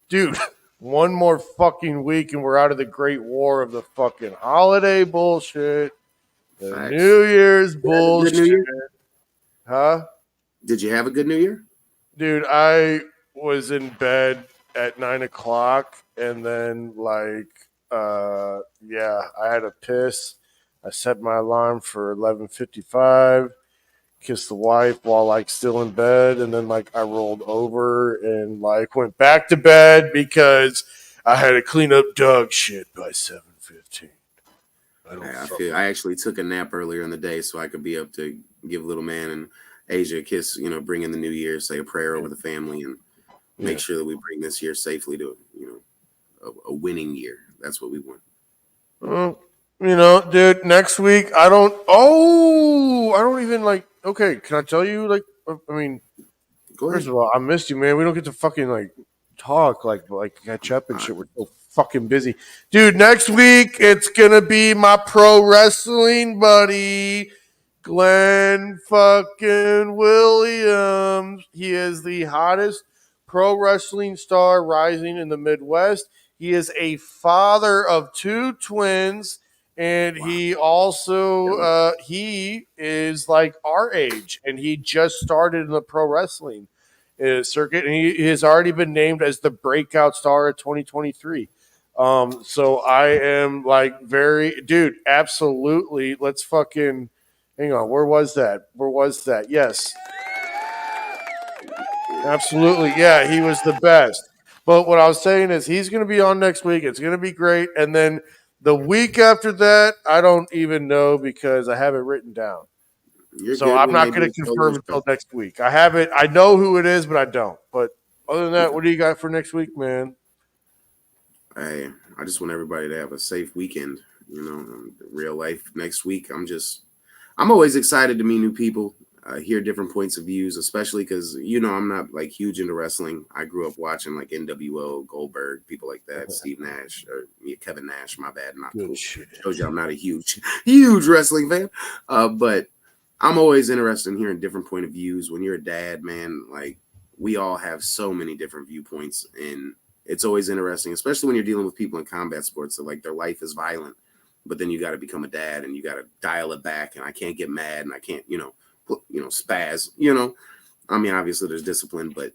Dude, one more fucking week and we're out of the great war of the fucking holiday bullshit. The Facts. New Year's bullshit. New Year? Huh? Did you have a good New Year? Dude, I was in bed at 9 o'clock and then I had to piss. I set my alarm for 11:55, kissed the wife while still in bed, and then I rolled over and went back to bed because I had to clean up dog shit by 7:15. I actually took a nap earlier in the day so I could be up to give little man and Asia a kiss, bring in the new year, say a prayer over the family, and make sure that we bring this year safely to, a winning year. That's what we want. Dude, next week, I don't even okay, can I tell you, first of all, I missed you, man. We don't get to fucking, talk, catch up and shit. We're so fucking busy. Dude, next week, it's gonna be my pro wrestling buddy, Glenn fucking Williams. He is the hottest pro wrestling star rising in the Midwest. He is a father of 2 twins, and he also he is our age, and he just started in the pro wrestling. circuit, and he has already been named as the breakout star of 2023. So I am like dude, absolutely. Let's fucking hang on. Where was that? Yes, absolutely. Yeah, he was the best. But what I was saying is he's going to be on next week. It's going to be great. And then the week after that, I don't even know because I have it written down. So I'm not going to confirm until next week. I have it. I know who it is, but I don't. But other than that, what do you got for next week, man? Hey, I just want everybody to have a safe weekend. Real life next week. I'm always excited to meet new people, hear different points of views, especially because I'm not like huge into wrestling. I grew up watching like NWO, Goldberg, people like that, Steve Nash or Kevin Nash. My bad, not cool. Shows you I'm not a huge wrestling fan, but I'm always interested in hearing different point of views. When you're a dad, man, like we all have so many different viewpoints, and it's always interesting, especially when you're dealing with people in combat sports that like their life is violent, but then you got to become a dad and you got to dial it back. And I can't get mad and I can't, spaz. I mean, obviously there's discipline, but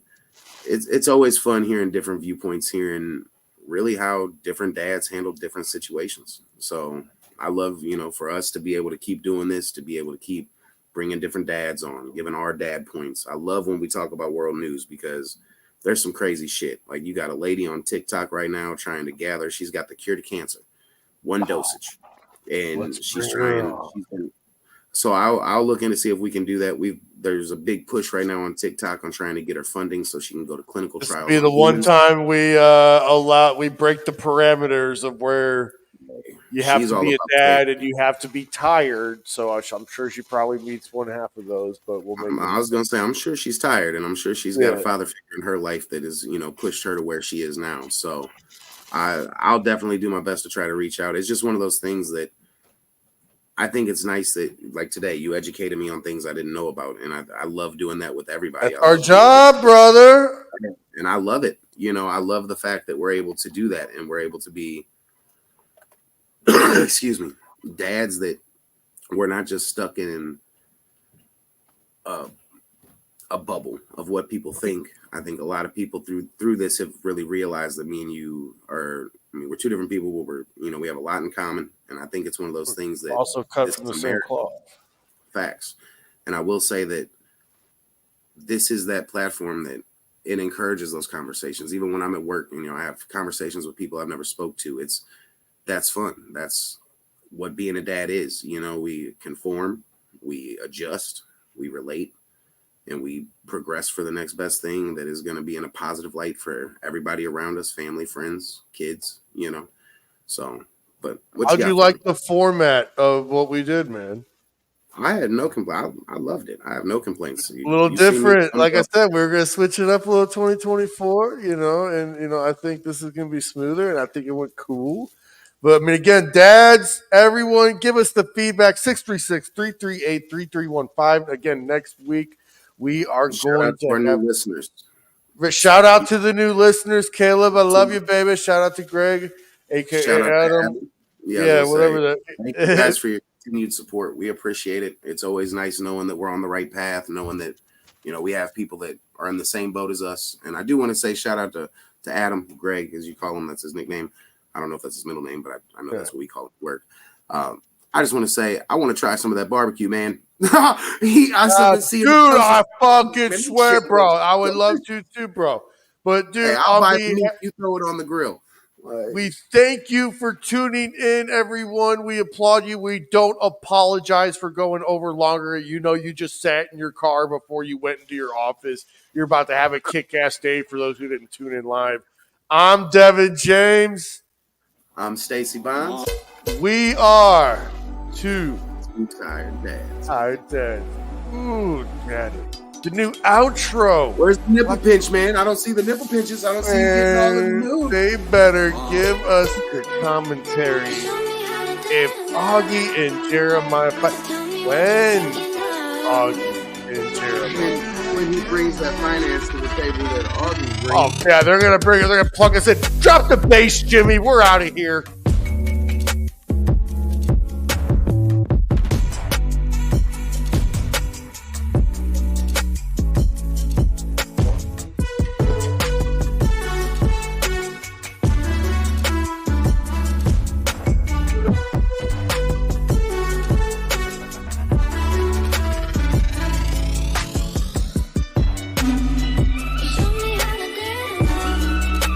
it's always fun hearing different viewpoints, hearing really how different dads handle different situations. So I love, for us to be able to keep doing this, to be able to keep bringing different dads on, giving our dad points. I love when we talk about world news because there's some crazy shit. Like you got a lady on TikTok right now trying to gather. She's got the cure to cancer, one dosage, and she's trying. So I'll look in to see if we can do that. There's a big push right now on TikTok on trying to get her funding so she can go to clinical trials. This will be the one time we we break the parameters of where you have to be a dad and you have to be tired. So I'm sure she probably meets one half of those, but we'll make I was going to say, I'm sure she's tired and I'm sure she's got a father figure in her life that has, pushed her to where she is now. So I'll definitely do my best to try to reach out. It's just one of those things that I think it's nice that like today you educated me on things I didn't know about. And I love doing that with everybody else. Our job, brother. And I love it. I love the fact that we're able to do that and we're able to be excuse me, dads that we're not just stuck in a bubble of what people think. I think a lot of people through this have really realized that me and you we're two different people, but we have a lot in common. And I think it's one of those things that also cut from the same cloth. Facts. And I will say that this is that platform that it encourages those conversations. Even when I'm at work, I have conversations with people I've never spoke to. That's fun. That's what being a dad is. We conform, we adjust, we relate, and we progress for the next best thing that is going to be in a positive light for everybody around us, family, friends, kids, So, but how'd you like the format of what we did, man? I had no complaints. I loved it. I have no complaints. A little different. Like I said, we were going to switch it up a little 2024, and, I think this is going to be smoother, and I think it went cool. But, I mean, again, dads, everyone, give us the feedback, 636-338-3315. Again, next week, we are going to have new listeners. Shout out to the new listeners. Caleb, I love you, baby. Shout out to Greg, a.k.a. Adam. Yeah, whatever that. Thank you guys for your continued support. We appreciate it. It's always nice knowing that we're on the right path, knowing that, we have people that are in the same boat as us. And I do want to say shout out to Adam, Greg, as you call him. That's his nickname. I don't know if that's his middle name, but I know that's what we call it at work. I just want to say, I want to try some of that barbecue, man. Dude, I fucking swear, bro. I would love to too, bro. But, dude, I'll buy meat. You throw it on the grill. We thank you for tuning in, everyone. We applaud you. We don't apologize for going over longer. You just sat in your car before you went into your office. You're about to have a kick-ass day for those who didn't tune in live. I'm Devin James. I'm Stacy Bonds. We are two tired dads. Ooh, daddy. The new outro. Where's the nipple pinch, man? I don't see the nipple pinches. I don't see you getting all the news. They better give us the commentary. If Augie and Jeremiah fight, when Augie and Jeremiah, when he brings that finance to the table that Augie brings. Oh yeah, they're gonna plug us in. Drop the bass, Jimmy. We're out of here.